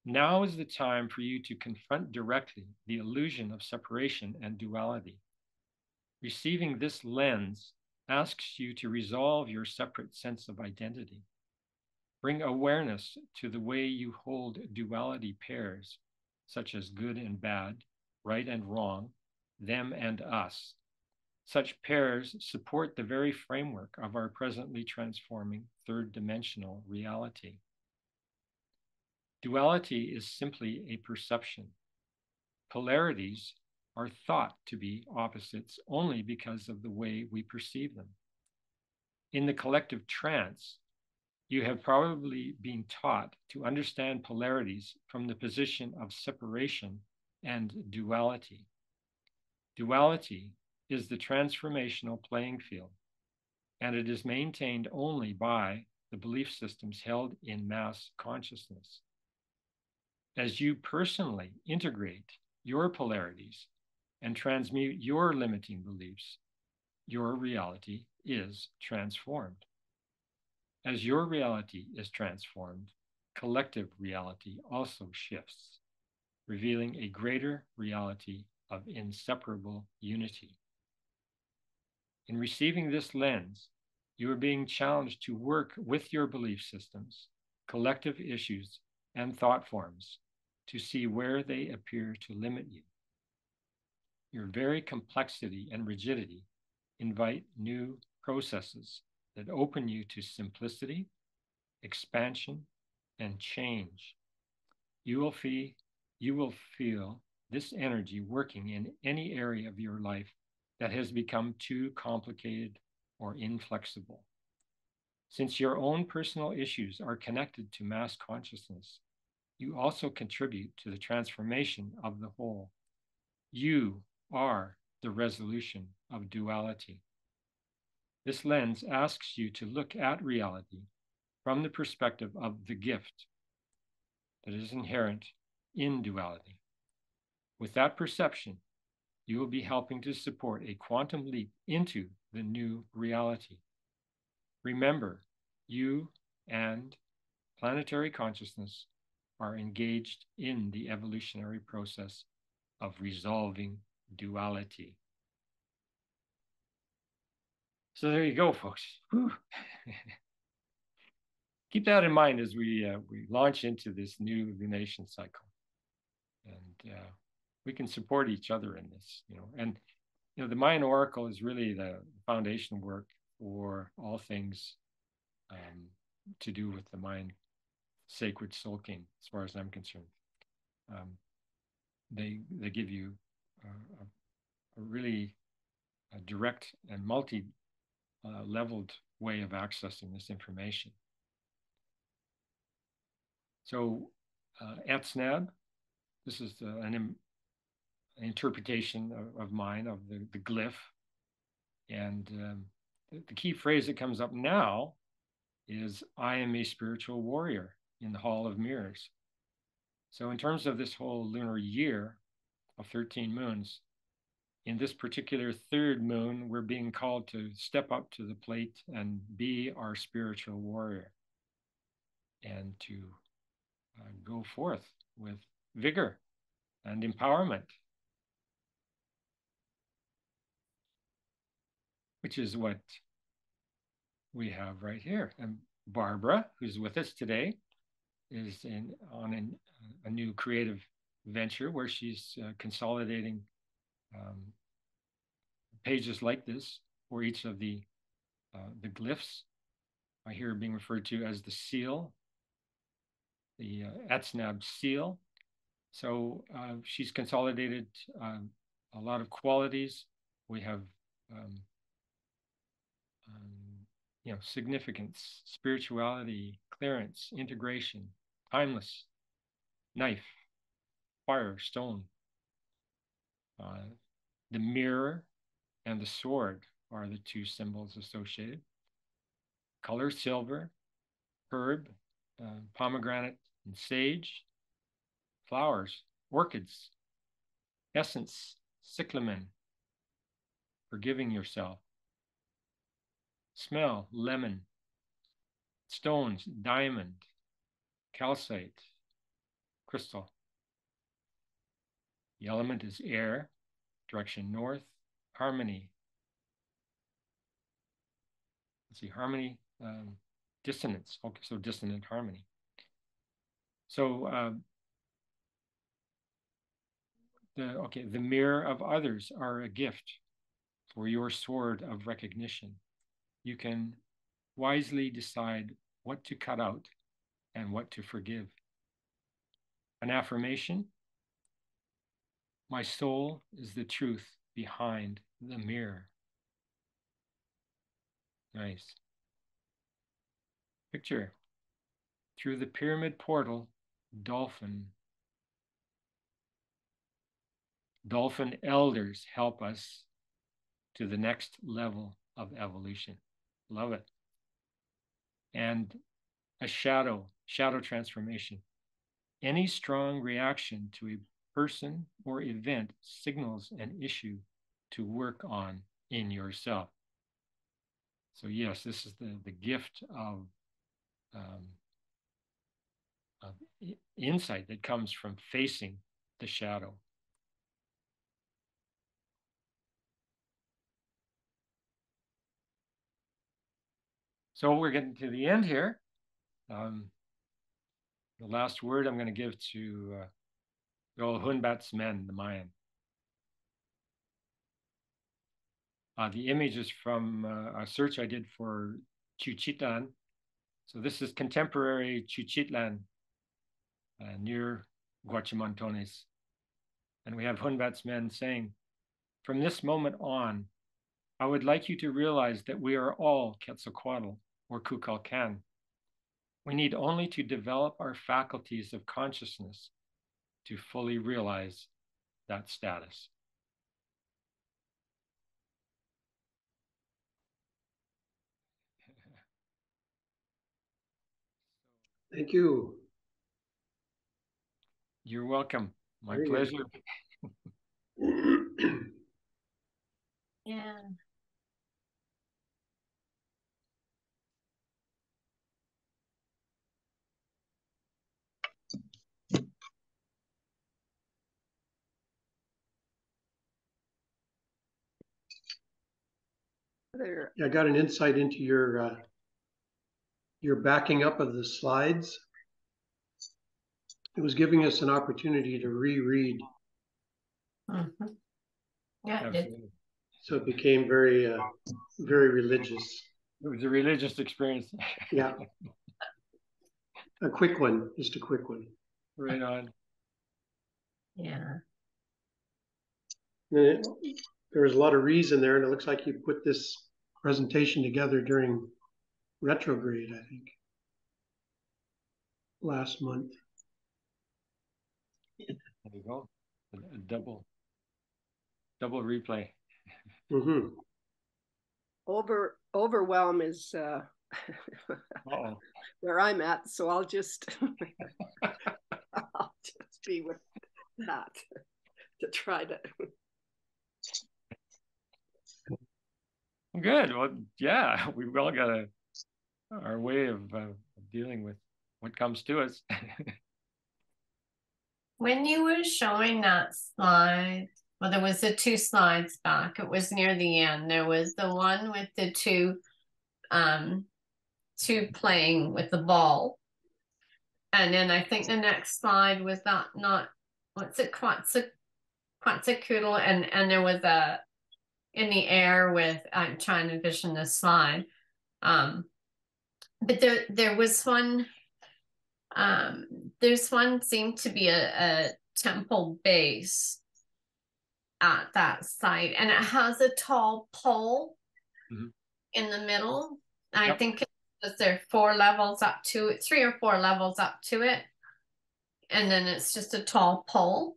Now is the time for you to confront directly the illusion of separation and duality. Receiving this lens asks you to resolve your separate sense of identity. Bring awareness to the way you hold duality pairs, such as good and bad, right and wrong, them and us. Such pairs support the very framework of our presently transforming third-dimensional reality. Duality is simply a perception. Polarities are thought to be opposites only because of the way we perceive them. In the collective trance, you have probably been taught to understand polarities from the position of separation and duality. Duality is the transformational playing field, and it is maintained only by the belief systems held in mass consciousness. As you personally integrate your polarities and transmute your limiting beliefs, your reality is transformed. As your reality is transformed, collective reality also shifts, revealing a greater reality of inseparable unity. In receiving this lens, you are being challenged to work with your belief systems, collective issues, and thought forms to see where they appear to limit you. Your very complexity and rigidity invite new processes that open you to simplicity, expansion, and change. You will feel this energy working in any area of your life that has become too complicated or inflexible. Since your own personal issues are connected to mass consciousness, you also contribute to the transformation of the whole. You are the resolution of duality. This lens asks you to look at reality from the perspective of the gift that is inherent in duality. With that perception, you will be helping to support a quantum leap into the new reality. Remember, you and planetary consciousness are engaged in the evolutionary process of resolving duality. So there you go, folks. Keep that in mind as we launch into this new lunation cycle. we can support each other in this, you know. And you know, the Mayan oracle is really the foundation work for all things to do with the Mayan sacred Tzolkin, as far as I'm concerned. They give you a really direct and multi-leveled way of accessing this information. So Etsnab, this is an interpretation of mine of the glyph. And the key phrase that comes up now is, I am a spiritual warrior in the Hall of Mirrors. So in terms of this whole lunar year of 13 moons, in this particular third moon, we're being called to step up to the plate and be our spiritual warrior and to go forth with vigor and empowerment, which is what we have right here. And Barbara, who's with us today, is on a new creative venture where she's consolidating pages like this for each of the glyphs. I hear being referred to as the seal, the Etsnab seal. So she's consolidated a lot of qualities. We have you know, significance, spirituality, clearance, integration, timeless, knife, fire, stone. The mirror and the sword are the two symbols associated. Color, silver, herb, pomegranate and sage. Flowers, orchids. Essence, cyclamen, forgiving yourself. Smell, lemon. Stones, diamond, calcite, crystal. The element is air, direction north, harmony. Let's see, harmony, dissonance, okay, so dissonant harmony. So the mirror of others are a gift for your sword of recognition. You can wisely decide what to cut out and what to forgive. An affirmation: my soul is the truth behind the mirror. Nice. Picture: through the pyramid portal, dolphin. Dolphin elders help us to the next level of evolution. Love it. And a shadow transformation. Any strong reaction to a person or event signals an issue to work on in yourself. So yes, this is the gift of insight that comes from facing the shadow. So we're getting to the end here. The last word I'm going to give to the old Hunbat's men, the Mayan. The image is from a search I did for Chuchitlan. So this is contemporary Chuchitlan near Guachimontones. And we have Hunbat's men saying, from this moment on, I would like you to realize that we are all Quetzalcoatl or Kukulkan. We need only to develop our faculties of consciousness to fully realize that status. Thank you. You're welcome. My pleasure. Yeah. I got an insight into your backing up of the slides. it was giving us an opportunity to reread. Mm-hmm. Yeah, it did. So it became very, very religious. It was a religious experience. Yeah. A quick one, just a quick one. Right on. Yeah. There was a lot of reason there, and it looks like you put this presentation together during retrograde, I think, last month. There you go. A double replay. Mm-hmm. Overwhelm is Uh-oh. where I'm at, so I'll just be with that to try to. Good. Well, yeah, we've all got our way of dealing with what comes to us. When you were showing that slide, well, there was the 2 slides back. It was near the end. There was the one with the two playing with the ball. And then I think the next slide was that not, what's it, Quetzalcoatl, and there was a in the air with, I'm trying to vision this slide. But there was one, there's one seemed to be a temple base at that site, and it has a tall pole in the middle. I think there 4 levels up to it, 3 or 4 levels up to it, and then it's just a tall pole.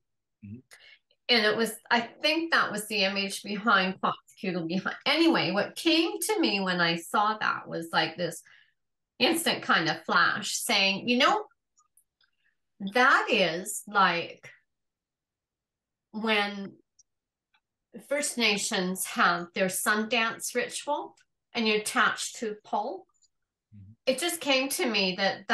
And it was, I think that was the image behind Quetzalcoatl behind. Anyway, what came to me when I saw that was like this instant kind of flash saying, you know, that is like when First Nations have their Sundance ritual and you're attached to a pole. It just came to me that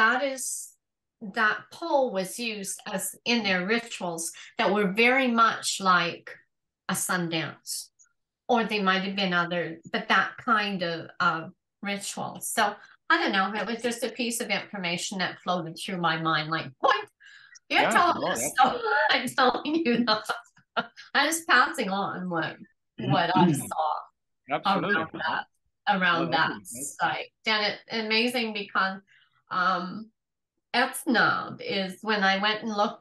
pole was used as in their rituals that were very much like a Sundance, or they might have been other, but that kind of ritual. So I don't know, it was just a piece of information that floated through my mind, like, what? You're telling us stuff. I'm telling you that. I'm just passing on what I saw around that site. And it's amazing because Etna is, when I went and was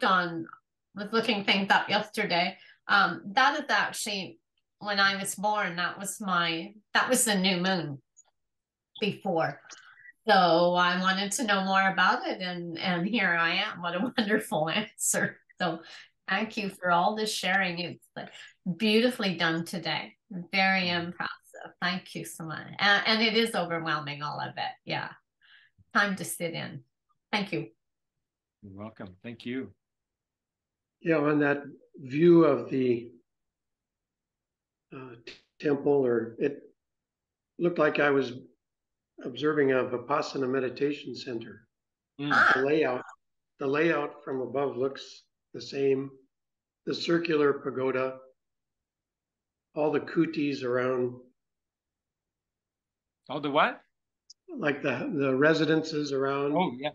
looking things up yesterday, that is actually when I was born, that was the new moon before. So I wanted to know more about it, and here I am. What a wonderful answer. So thank you for all this sharing. It's beautifully done today. Very impressive. Thank you so much. And it is overwhelming, all of it. Yeah. Time to sit in. Thank you. You're welcome. Thank you. Yeah, on that view of the temple, or it looked like I was observing a Vipassana meditation center. The layout from above looks the same. The circular pagoda, all the kutis around. Oh, the what? Like the residences around. Oh, yeah.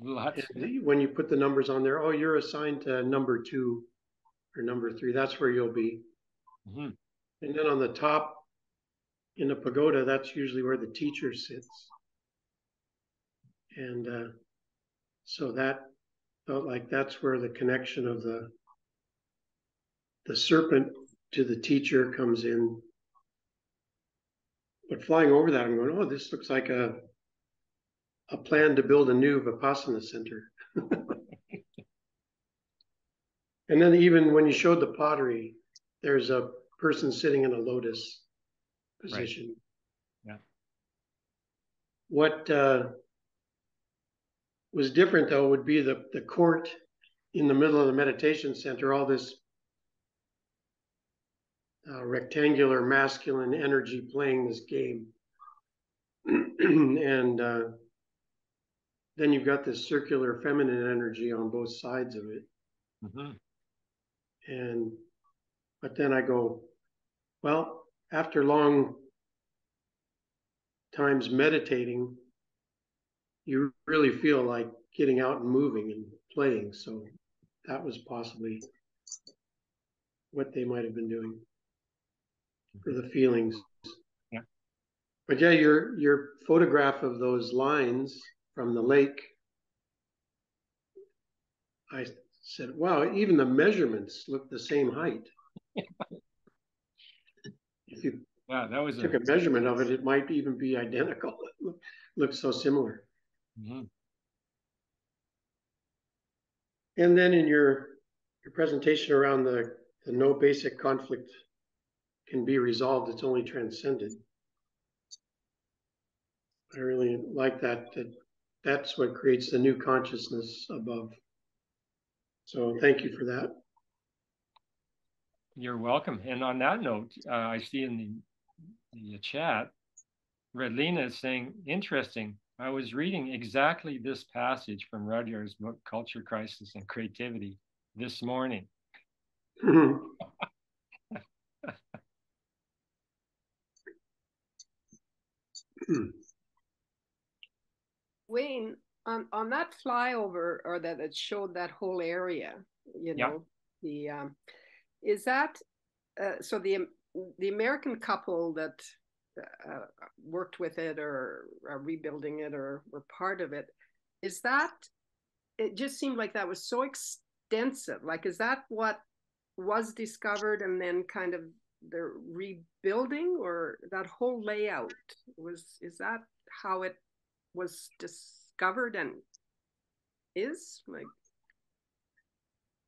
Little huts. When you put the numbers on there, oh, you're assigned to number 2 or number 3. That's where you'll be. And then on the top in the pagoda, that's usually where the teacher sits. And so that felt like that's where the connection of the serpent to the teacher comes in. But flying over that, I'm going, oh, this looks like a plan to build a new Vipassana center. And then even when you showed the pottery, there's a person sitting in a lotus position. Right. Yeah. What was different, though, would be the court in the middle of the meditation center, all this rectangular masculine energy playing this game. And then you've got this circular feminine energy on both sides of it. But then I go, well, after long times meditating, you really feel like getting out and moving and playing. So that was possibly what they might have been doing for the feelings. Yeah. But yeah, your photograph of those lines from the lake, I said, wow, even the measurements look the same height. If you that was took a measurement of it, it might even be identical. It looks so similar. Mm-hmm. And then in your presentation around the no basic conflict can be resolved, it's only transcended. I really like that's what creates the new consciousness above. So thank you for that. You're welcome. And on that note, I see in the chat, Redlina is saying, interesting. I was reading exactly this passage from Rudyard's book, Culture, Crisis, and Creativity, this morning. Wayne, on that flyover, or that it showed that whole area, you know, yeah. Is that so the American couple that worked with it or are rebuilding it or were part of it, is that, it just seemed like that was so extensive. Like, is that what was discovered and then kind of the rebuilding, or that whole layout is that how it was discovered and is like?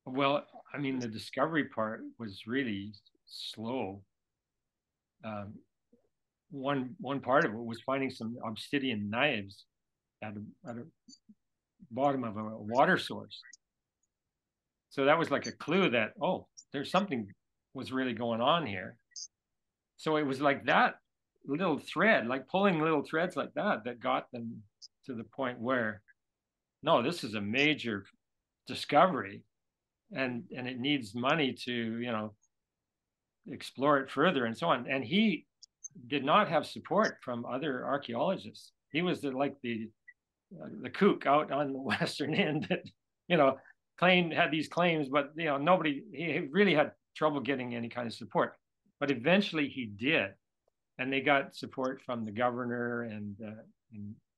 Well, I mean, the discovery part was really slow. One part of it was finding some obsidian knives at a bottom of a water source. So that was like a clue that, oh, there's something was really going on here. So it was like that little thread, like pulling little threads like that got them to the point where, no, this is a major discovery, and it needs money to, you know, explore it further and so on. And he did not have support from other archaeologists. He was the kook out on the western end that, you know, had these claims, but, you know, he really had trouble getting any kind of support. But eventually he did, and they got support from the governor and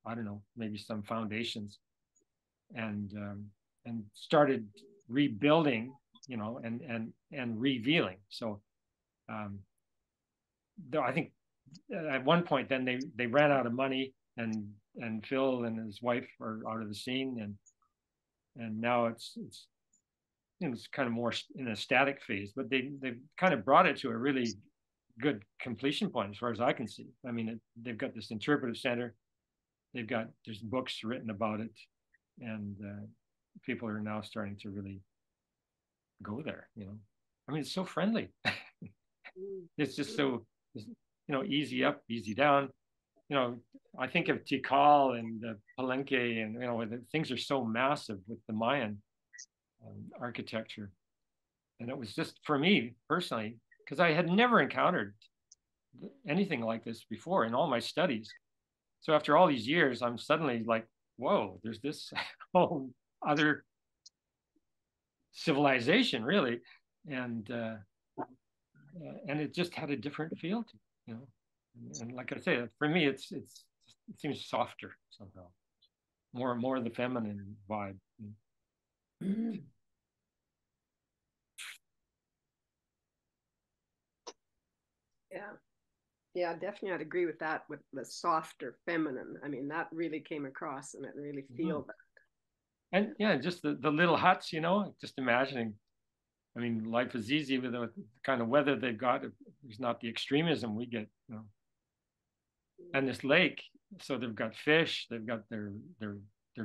I don't know, maybe some foundations, and started rebuilding, you know, and revealing. So though I think at one point then they ran out of money, and Phil and his wife are out of the scene, and now it's you know, it's kind of more in a static phase, but they've kind of brought it to a really good completion point as far as I can see. I mean, they've got this interpretive center, there's books written about it, and people are now starting to really go there, you know. I mean, it's so friendly. It's just so, you know, easy up, easy down. You know, I think of Tikal and Palenque, and, you know, things are so massive with the Mayan architecture. And it was just, for me personally, because I had never encountered anything like this before in all my studies. So after all these years, I'm suddenly like, whoa, there's this whole other civilization, really. And it just had a different feel to it, you know. And like I say, for me, it seems softer somehow, more the feminine vibe. Yeah, definitely, I'd agree with that, with the softer feminine. I mean, that really came across, and I really feel that. And yeah, just the little huts, you know, just imagining. I mean, life is easy with the kind of weather they've got. There's not the extremism we get, you know. And this lake, so they've got fish, they've got their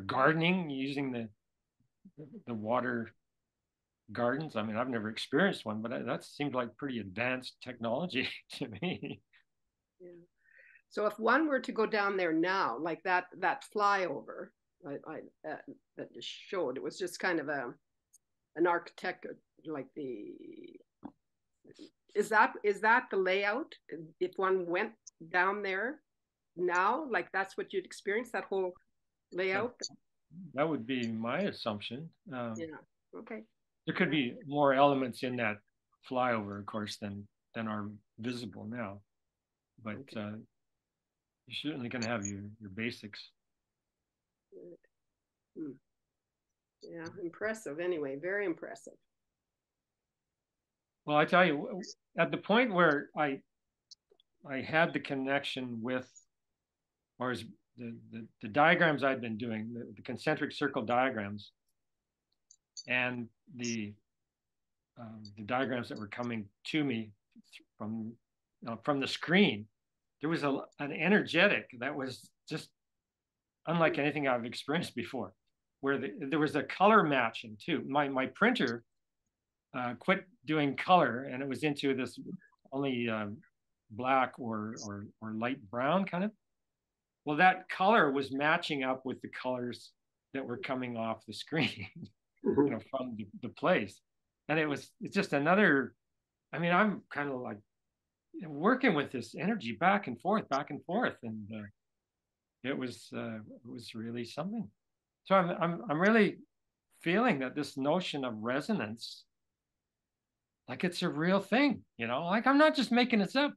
gardening using the water gardens. I mean, I've never experienced one, but that seemed like pretty advanced technology to me. Yeah. So if one were to go down there now, like that flyover that just showed, it was just kind of an architect, like is that the layout? If one went down there now, like that's what you'd experience, that whole layout? That would be my assumption. Yeah. Okay. There could be more elements in that flyover, of course, than are visible now. But Okay. you're certainly going to have your basics. Yeah, impressive. Anyway, very impressive. Well, I tell you, at the point where I had the connection with, or as the diagrams I'd been doing, the concentric circle diagrams, and the diagrams that were coming to me from the screen, there was an energetic that was just unlike anything I've experienced before, where there was a color matching too. My printer quit doing color, and it was into this only black or light brown kind of. Well, that color was matching up with the colors that were coming off the screen, from the place. And it's just another, I mean, I'm kind of like working with this energy back and forth, and it was really something. So I'm really feeling that this notion of resonance, like it's a real thing, like I'm not just making this up.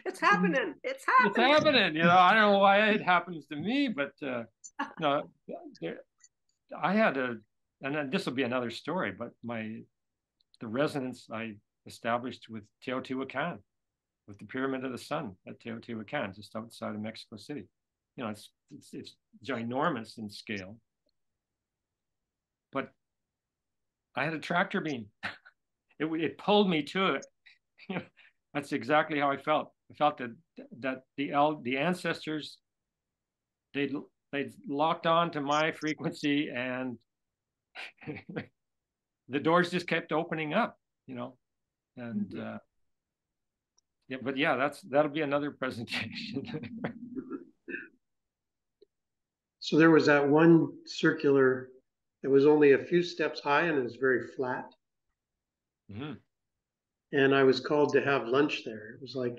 It's happening. It's happening. I don't know why it happens to me, but I had and this will be another story, but the resonance I established with Teotihuacan, with the Pyramid of the Sun at Teotihuacan, just outside of Mexico City. It's ginormous in scale, but I had a tractor beam. It pulled me to it. That's exactly how I felt. I felt that the ancestors, they'd locked on to my frequency, and the doors just kept opening up, and yeah, but yeah, that'll be another presentation. So there was that one circular that was only a few steps high and it was very flat. Mm-hmm. And I was called to have lunch there. It was like,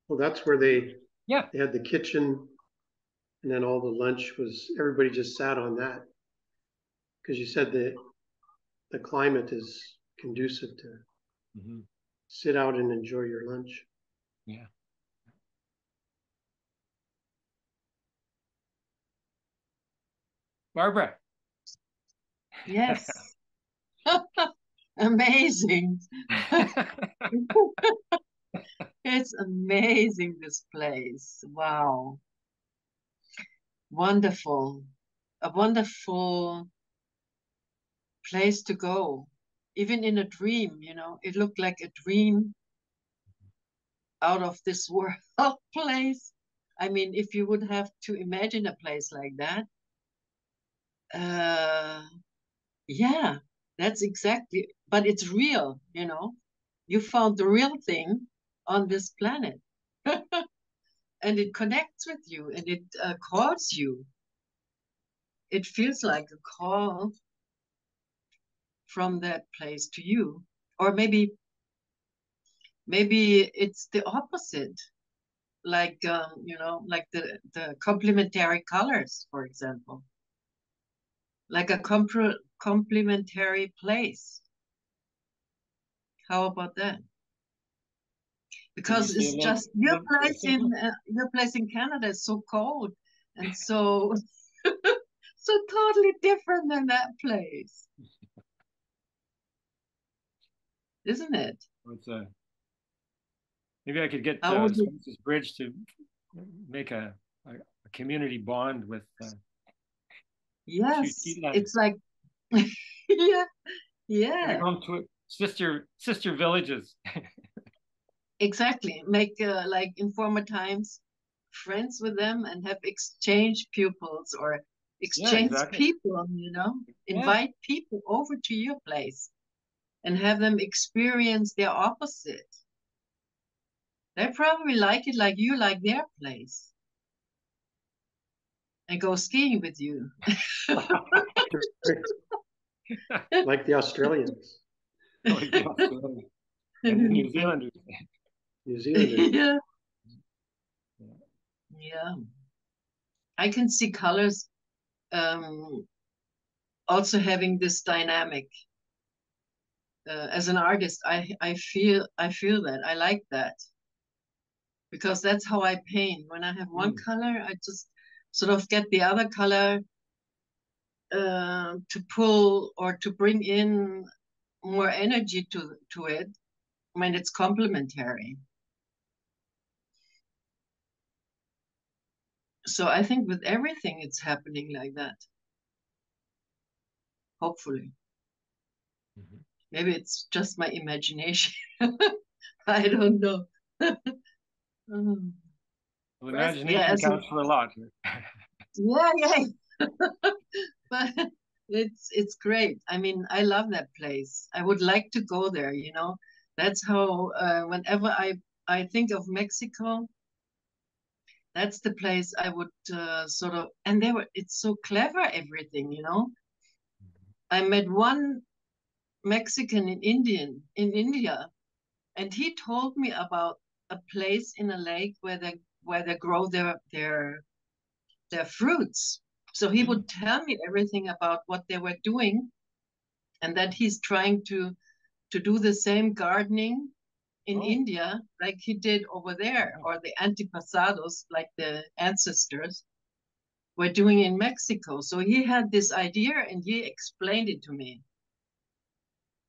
well, that's where they had the kitchen, and then all the lunch was, everybody just sat on that. Because you said that the climate is conducive to sit out and enjoy your lunch. Yeah. Barbara. Yes. Amazing. It's amazing, this place. Wow. Wonderful. A wonderful place to go. Even in a dream, it looked like a dream out of this world place. I mean, if you would have to imagine a place like that, yeah, that's exactly, but it's real, you found the real thing on this planet. And it connects with you, and it calls you. It feels like a call from that place to you. Or maybe it's the opposite, like like the complementary colors, for example, like a complementary place. How about that? Because it's just your place in Canada is so cold and so so totally different than that place, isn't it? Maybe I could get this bridge to make a community bond with. Yes, it's like yeah. Home to sister villages. Exactly. Make like informal times friends with them and have exchange pupils or exchange people, invite people over to your place and have them experience their opposite. They probably like it like you like their place and go skiing with you. Like the Australians. Like the Australians. And the New Zealanders. New Zealanders. Yeah. I can see colors also having this dynamic. As an artist, I feel that. I like that. Because that's how I paint. When I have one color, I just sort of get the other color to pull or to bring in more energy to it when it's complementary. So I think with everything, it's happening like that. Hopefully. Maybe it's just my imagination. I don't know. Well, imagination counts for a lot. Yeah. But it's great. I mean, I love that place. I would like to go there, you know. That's how whenever I think of Mexico, that's the place I would sort of, and it's so clever, everything, you know. I met one Mexican in India, and he told me about a place in a lake where they grow their fruits. So he would tell me everything about what they were doing, and that he's trying to do the same gardening in India like he did over there, or the antepasados, like the ancestors, were doing in Mexico. So he had this idea and he explained it to me.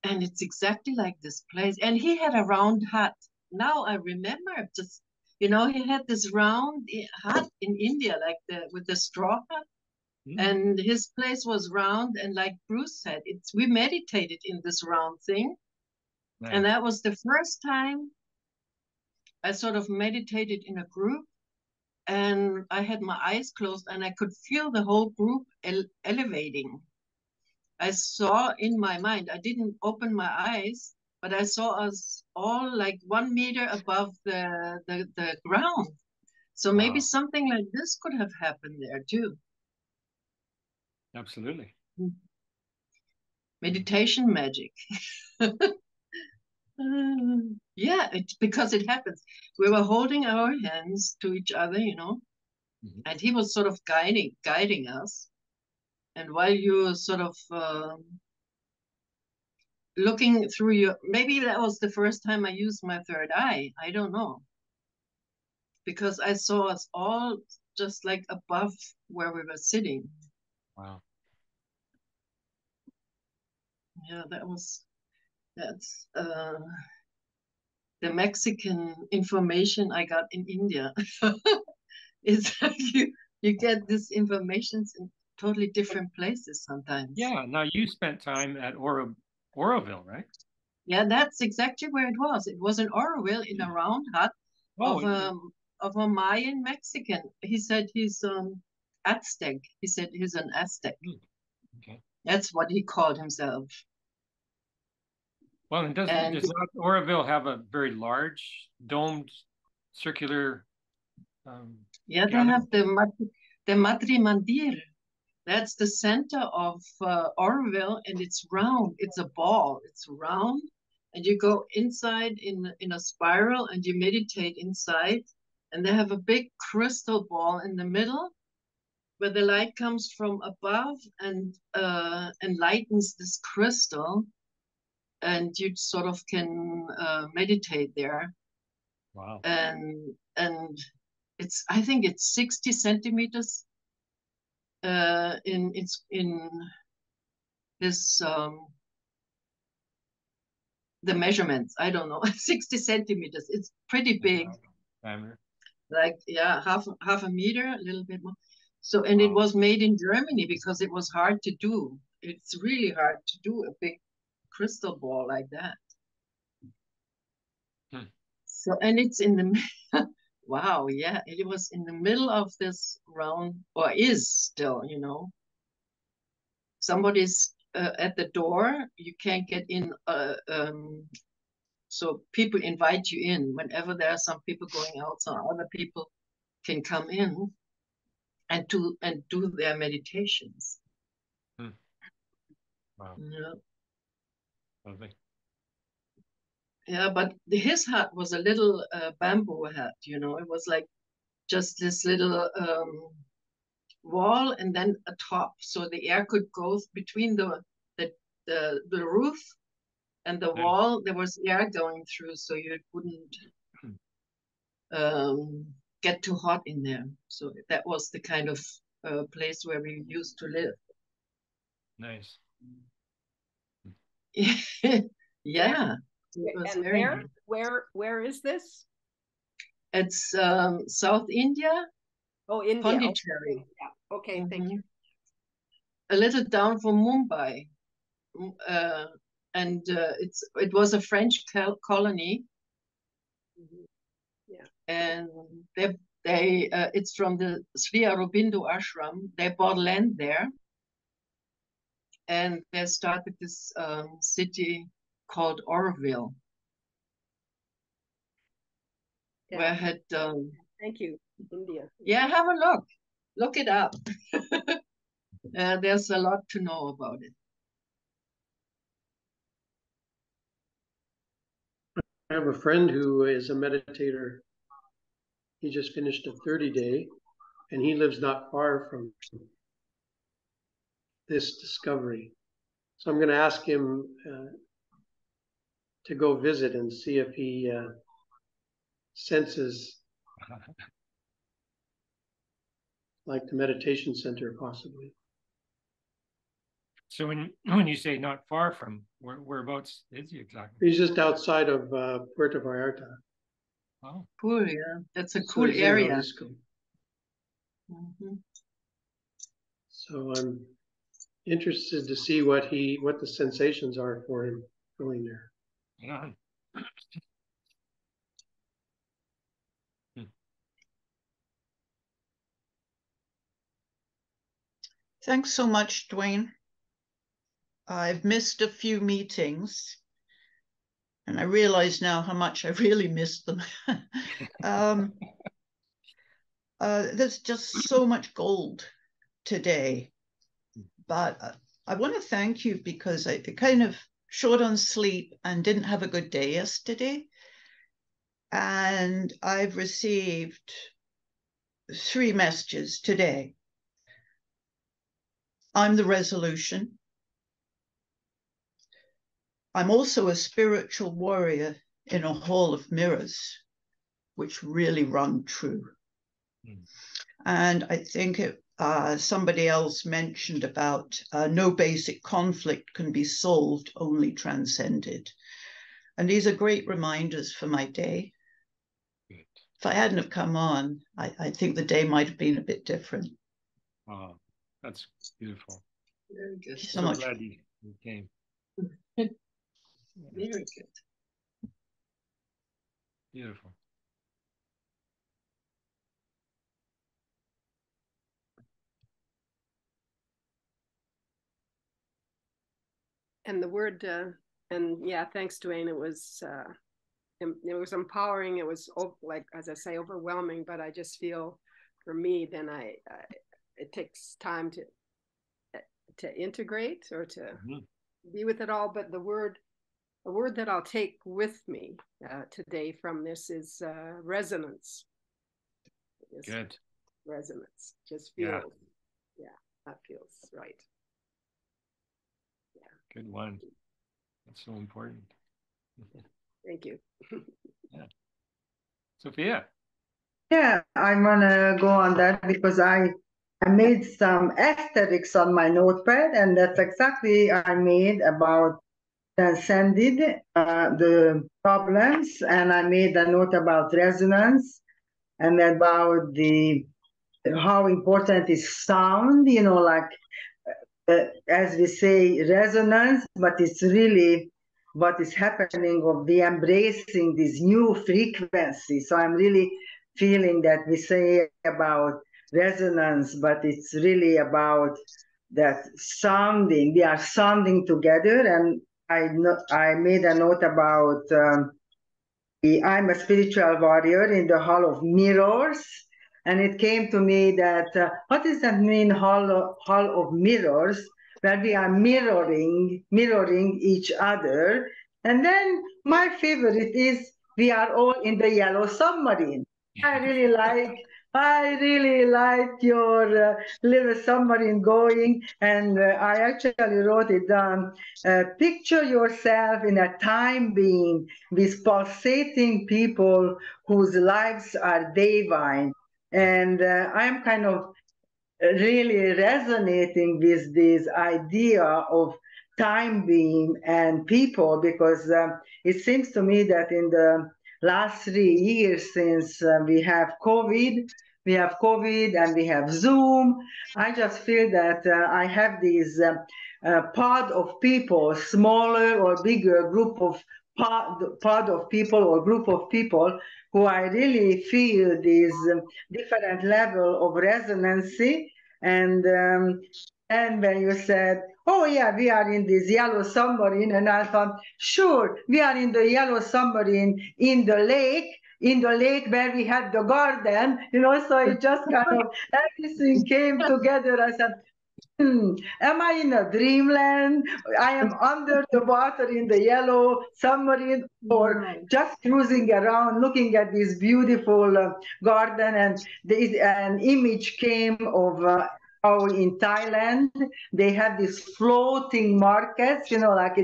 And it's exactly like this place. And he had a round hut. Now I remember, just, you know, he had this round hut in India, like with the straw hut. And his place was round, and like Bruce said, we meditated in this round thing. Nice. And that was the first time I sort of meditated in a group, and I had my eyes closed and I could feel the whole group elevating. I saw in my mind, I didn't open my eyes, but I saw us all like 1 meter above the ground. So maybe something like this could have happened there too. Absolutely. Meditation magic. Yeah, because it happens. We were holding our hands to each other, you know, and he was sort of guiding us. And while you sort of looking through maybe that was the first time I used my third eye. I don't know. Because I saw us all just like above where we were sitting. Wow. Yeah, that's the Mexican information I got in India. It's like you get this information in totally different places sometimes. Yeah, now you spent time at Oroville, right? Yeah, that's exactly where it was. It was in Oroville in a round hut of a Mayan Mexican. He said he's Aztec. He said he's an Aztec. Okay. That's what he called himself. Well, does not Oroville have a very large domed circular yeah, they have the Madri Mandir. That's the center of Oroville, and it's round. It's a ball. It's round, and you go inside in a spiral, and you meditate inside. And they have a big crystal ball in the middle, where the light comes from above and lightens this crystal, and you sort of can meditate there. Wow. And I think it's 60 centimeters in his the measurements. I don't know, 60 centimeters. It's pretty big. Like half a meter, a little bit more. So, and it was made in Germany because it was hard to do. It's really hard to do a big crystal ball like that. So, and it's in the wow, yeah, it was in the middle of this round, or is still, you know. Somebody's at the door, you can't get in. So people invite you in whenever there are some people going out, so other people can come in and do their meditations. Wow. Yeah. Lovely. Yeah, but his hut was a little bamboo hut, you know. It was like just this little wall and then a top, so the air could go between the roof and the wall. There was air going through, so you wouldn't get too hot in there. So that was the kind of place where we used to live. Nice. Yeah. It was and very where is this? It's South India. Oh, India. Pondicherry. Okay, yeah. Okay, thank you. A little down from Mumbai. And it was a French colony. Yeah. And they it's from the Sri Aurobindo ashram. They bought land there, and they started this city called Orville, where I had thank you, India. Yeah, have a look it up. There's a lot to know about it. I have a friend who is a meditator. He just finished a 30-day, and he lives not far from this discovery. So I'm going to ask him to go visit and see if he senses like the meditation center, possibly. So when you say not far from, whereabouts is he exactly? He's just outside of Puerto Vallarta. Oh, cool! Yeah, that's a cool area. So I'm interested to see what the sensations are for him going there. Yeah. Thanks so much, Dwayne. I've missed a few meetings, and I realize now how much I really missed them. There's just so much gold today, but I want to thank you because I kind of short on sleep and didn't have a good day yesterday, and I've received 3 messages today. I'm the resolution. I'm also a spiritual warrior in a hall of mirrors, which really rung true. And I think somebody else mentioned about no basic conflict can be solved, only transcended. And these are great reminders for my day. Good. If I hadn't have come on, I think the day might have been a bit different. Wow, that's beautiful. Very good. So much. Glad you came. Very good. Beautiful. And the word, and yeah, thanks, Dwayne. It was empowering. It was like, as I say, overwhelming. But I just feel, for me, then it takes time to integrate or to be with it all. But a word that I'll take with me today from this is resonance. Good. Resonance. Just feels, yeah, that feels right. Yeah. Good one. That's so important. Thank you. Yeah. Sophia. Yeah, I want to go on that because I made some asterisks on my notepad, and that's exactly I made about transcended the problems, and I made a note about resonance and about how important is sound, like as we say resonance, but it's really what is happening of the embracing this new frequency. So I'm really feeling that we say about resonance, but it's really about that sounding. We are sounding together, and I made a note about I'm a spiritual warrior in the Hall of Mirrors, and it came to me that what does that mean, Hall of Mirrors, where we are mirroring each other. And then my favorite is we are all in the yellow submarine. I really like I really liked your little submarine going, and I actually wrote it down. Picture yourself in a time being with pulsating people whose lives are divine. And I'm kind of really resonating with this idea of time being and people, because it seems to me that in the last 3 years since we have COVID and we have Zoom, I just feel that I have these pod of people, smaller or bigger group of pod of people or group of people who I really feel this different level of resonancy. And when you said, oh yeah, we are in this yellow submarine, and I thought, sure, we are in the yellow submarine in the lake where we had the garden, so it just kind of, everything came together. I said, am I in a dreamland? I am under the water in the yellow submarine, or just cruising around looking at this beautiful garden. And an image came of how in Thailand they have these floating markets, like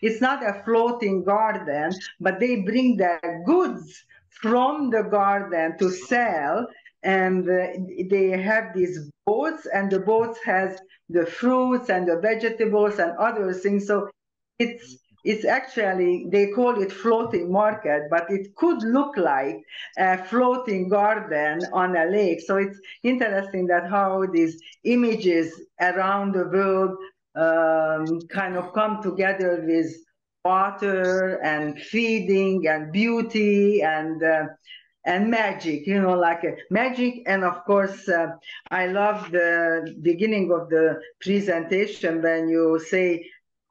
it's not a floating garden, but they bring their goods from the garden to sell. And they have these boats, and the boats has the fruits and the vegetables and other things. So it's actually, they call it floating market, but it could look like a floating garden on a lake. So it's interesting that how these images around the world kind of come together with water and feeding and beauty and magic, like magic. And of course, I love the beginning of the presentation when you say,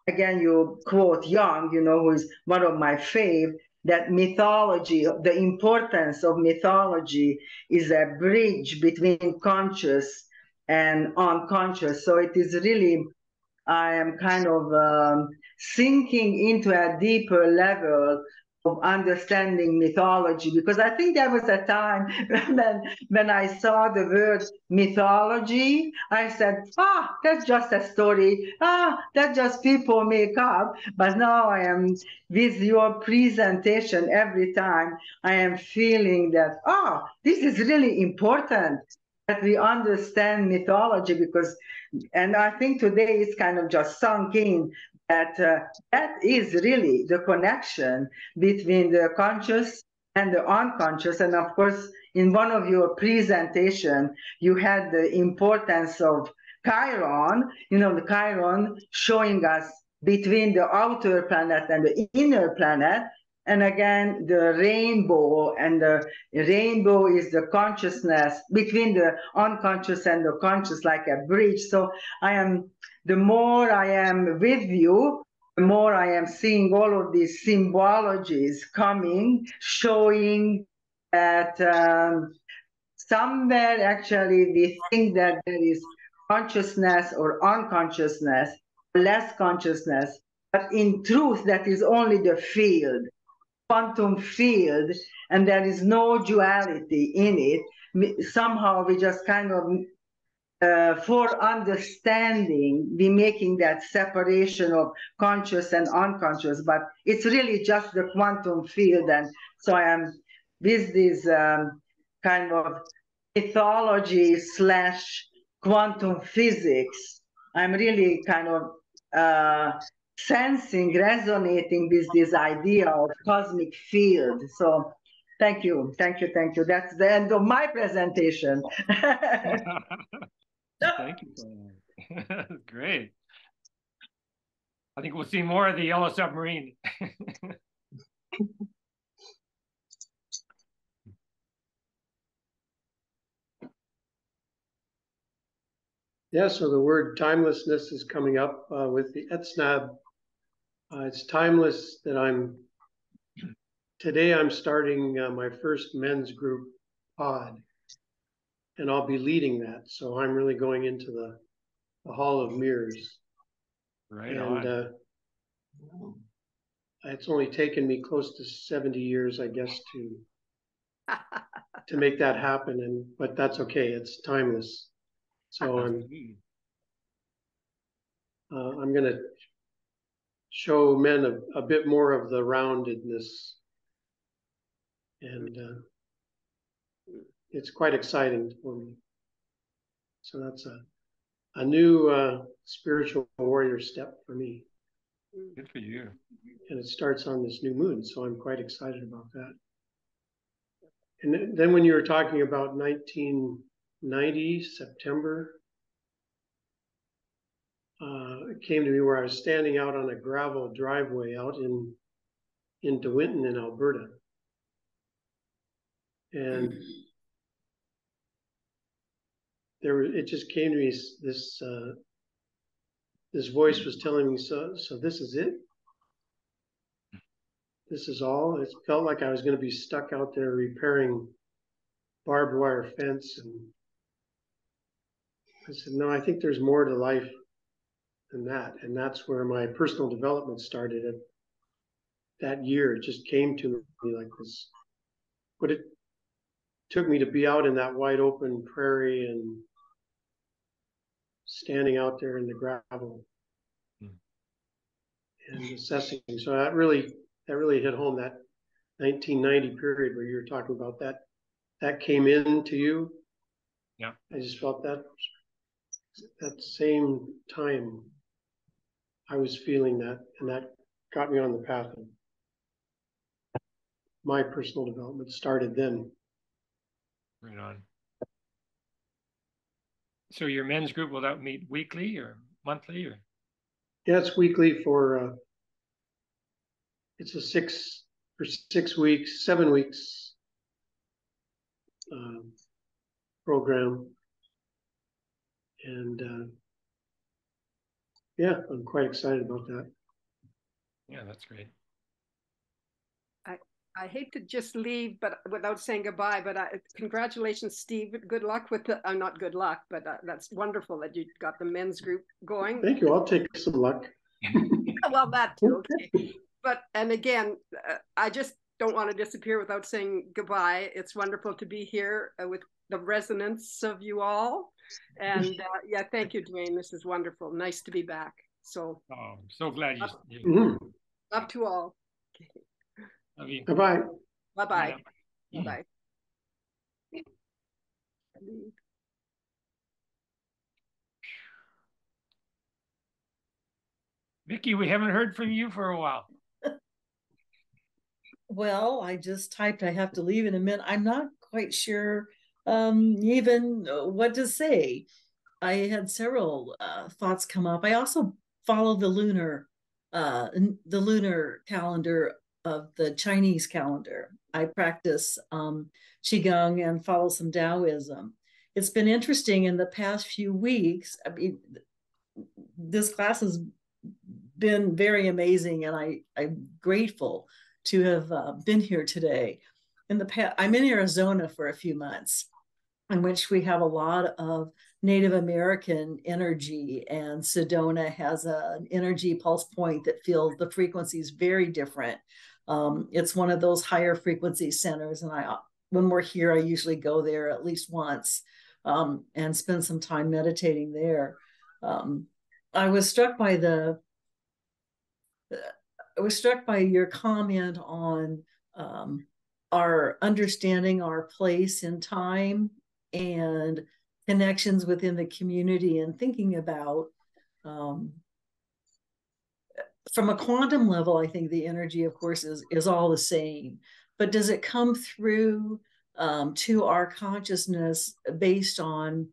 again, you quote Jung, who is one of my fave, that mythology, the importance of mythology is a bridge between conscious and unconscious. So it is really, I am kind of sinking into a deeper level of understanding mythology, because I think there was a time when I saw the word mythology, I said, that's just a story. That's just people make up. But now I am, with your presentation every time, I am feeling that, this is really important that we understand mythology, because, and I think today it's kind of just sunk in that that is really the connection between the conscious and the unconscious. And of course, in one of your presentation, you had the importance of Chiron, the Chiron showing us between the outer planet and the inner planet. And again, the rainbow, and the rainbow is the consciousness between the unconscious and the conscious, like a bridge. So the more I am with you, the more I am seeing all of these symbologies coming, showing that somewhere actually we think that there is consciousness or unconsciousness, less consciousness, but in truth, that is only the field, quantum field, and there is no duality in it. Somehow we just kind of, for understanding, we making that separation of conscious and unconscious, but it's really just the quantum field. And so I am with this kind of mythology / quantum physics. I'm really kind of sensing, resonating with this idea of cosmic field. So thank you. That's the end of my presentation. Thank you for that. Great. I think we'll see more of the yellow submarine. Yeah, so the word timelessness is coming up with the Etsnab. It's timeless that today I'm starting my first men's group pod, and I'll be leading that. So I'm really going into the Hall of Mirrors. Right and, on. It's only taken me close to 70 years, I guess, to make that happen, but that's okay. It's timeless. So I'm going to show men a bit more of the roundedness, and it's quite exciting for me. So that's a new spiritual warrior step for me. Good for you. And it starts on this new moon, so I'm quite excited about that. And then when you were talking about 1990, September, it came to me where I was standing out on a gravel driveway out in De Winton in Alberta. And it just came to me, this voice was telling me, so this is it? This is all? It felt like I was going to be stuck out there repairing barbed wire fence. And I said, no, I think there's more to life than that. And that's where my personal development started. That year, it just came to me like this. But it took me to be out in that wide open prairie and standing out there in the gravel and assessing. So that really hit home, that 1990 period where you were talking about that came into you. Yeah. I just felt that same time I was feeling that, and that got me on the path of my personal development started then. Right on. So your men's group, will that meet weekly or monthly or? Yeah, it's weekly for it's a 6 weeks, 7 weeks program. And yeah, I'm quite excited about that. Yeah, that's great. I hate to just leave, but without saying goodbye. But congratulations, Steve. Good luck with the. Not good luck, but that's wonderful that you got the men's group going. Thank you. I'll take some luck. Well, that too. Okay. But and again, I just don't want to disappear without saying goodbye. It's wonderful to be here with the resonance of you all, and yeah, thank you, Dwayne. This is wonderful. Nice to be back. So. Oh, I'm so glad you. Love to all. Okay. Love you. Bye-bye. Bye-bye. Bye-bye. Vicki, we haven't heard from you for a while. Well, I just typed I have to leave in a minute. I'm not quite sure even what to say. I had several thoughts come up. I also follow the lunar calendar of the Chinese calendar. I practice Qigong and follow some Taoism. It's been interesting in the past few weeks. I mean, this class has been very amazing, and I'm grateful to have been here today. In the past, I'm in Arizona for a few months, in which we have a lot of Native American energy, and Sedona has an energy pulse point that feels the frequencies very different. It's one of those higher frequency centers, and when we're here, I usually go there at least once and spend some time meditating there. I was struck by your comment on our understanding our place in time and connections within the community, and thinking about from a quantum level, I think the energy, of course, is all the same, but does it come through to our consciousness based on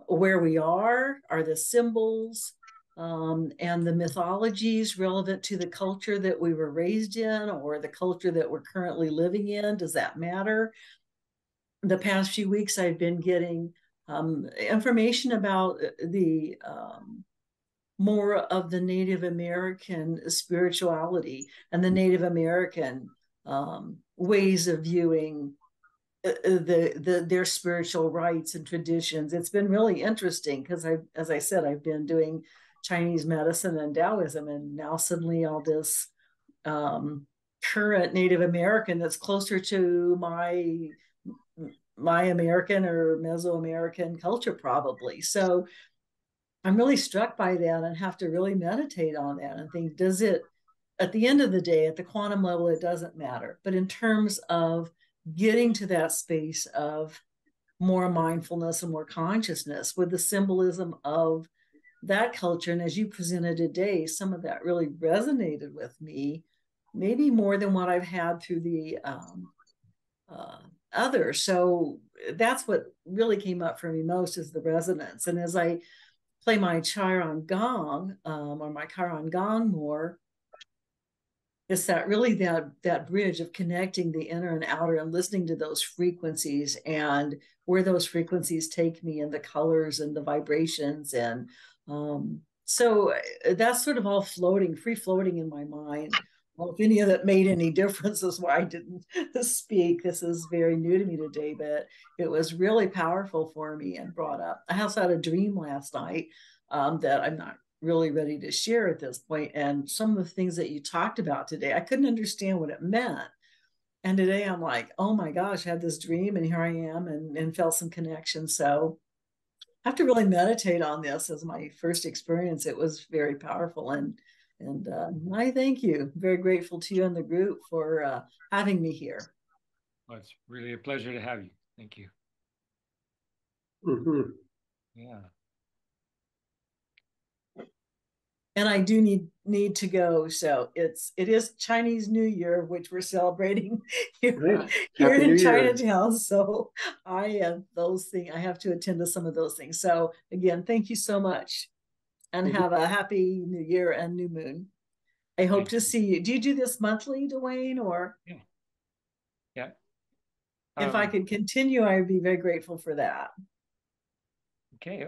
where we are the symbols and the mythologies relevant to the culture that we were raised in, or the culture that we're currently living in? Does that matter? The past few weeks, I've been getting information about the more of the Native American spirituality and the Native American ways of viewing their spiritual rites and traditions. It's been really interesting because as I said, I've been doing Chinese medicine and Taoism, and now suddenly all this current Native American that's closer to my my American or Mesoamerican culture, probably. So I'm really struck by that and have to really meditate on that and think, does it, at the end of the day, at the quantum level, it doesn't matter. But in terms of getting to that space of more mindfulness and more consciousness with the symbolism of that culture, and as you presented today, some of that really resonated with me, maybe more than what I've had through the others. So that's what really came up for me most, is the resonance. And as I play my Chiron gong or my Chiron gong more, it's that really that bridge of connecting the inner and outer and listening to those frequencies and where those frequencies take me and the colors and the vibrations. And so that's sort of all floating, free floating in my mind. Well, if any of that made any difference is why I didn't speak. This is very new to me today, but it was really powerful for me and brought up. I also had a dream last night that I'm not really ready to share at this point. And some of the things that you talked about today, I couldn't understand what it meant. And today I'm like, oh my gosh, I had this dream and here I am, and felt some connection. So I have to really meditate on this as my first experience. It was very powerful. And I thank you. I'm very grateful to you and the group for having me here. Well, it's really a pleasure to have you. Thank you. Mm-hmm. Yeah. And I do need to go. So it is Chinese New Year, which we're celebrating here in Chinatown. So I have those things. I have to attend to some of those things. So again, thank you so much, and have a happy New Year and new moon. I hope to see you. Do you do this monthly, Dwayne, or? Yeah. If I could continue, I would be very grateful for that. Okay.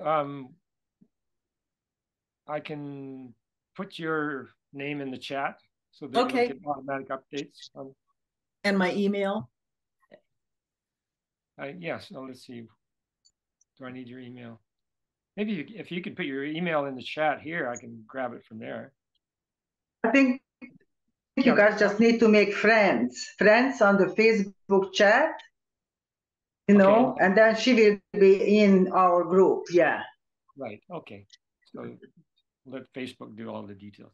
I can put your name in the chat so that you'll get automatic updates. And my email? Yes. So let's see. Do I need your email? Maybe if you could put your email in the chat here, I can grab it from there. I think you guys just need to make friends on the Facebook chat, you know, and then she will be in our group. Yeah. Right. Okay. So let Facebook do all the details.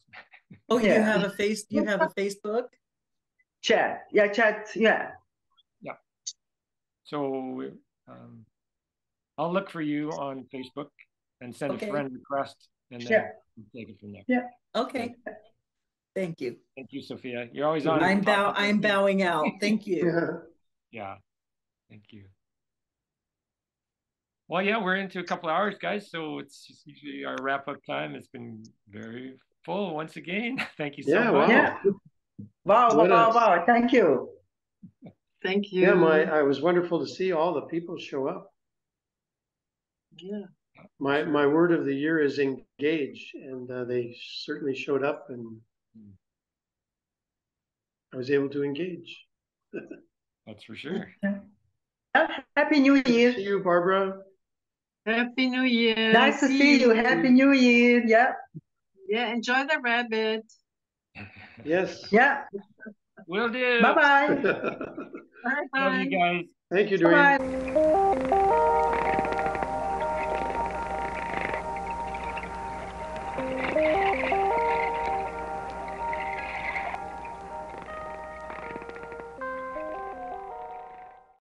Oh, you have a Facebook chat? Yeah, chat. Yeah. Yeah. So I'll look for you on Facebook and send a friend request, and then take it from there. Yeah. Okay. Thank you. Thank you, Sophia. You're always on. I'm bowing out. Thank you. Yeah. Thank you. Well, yeah, we're into a couple of hours, guys. So it's just usually our wrap-up time. It's been very full once again. Thank you so much. Yeah. Wow. Thank you. Thank you. Yeah, it was wonderful to see all the people show up. Yeah. My word of the year is engage, and they certainly showed up, and I was able to engage. That's for sure. Happy New Year. See you, Barbara. Happy New Year. Nice to see you. Happy New Year. Yeah. Yeah, enjoy the rabbit. Yes. Yeah. Will do. Bye-bye. Bye-bye. Love you guys. Thank you, Dwayne. Bye.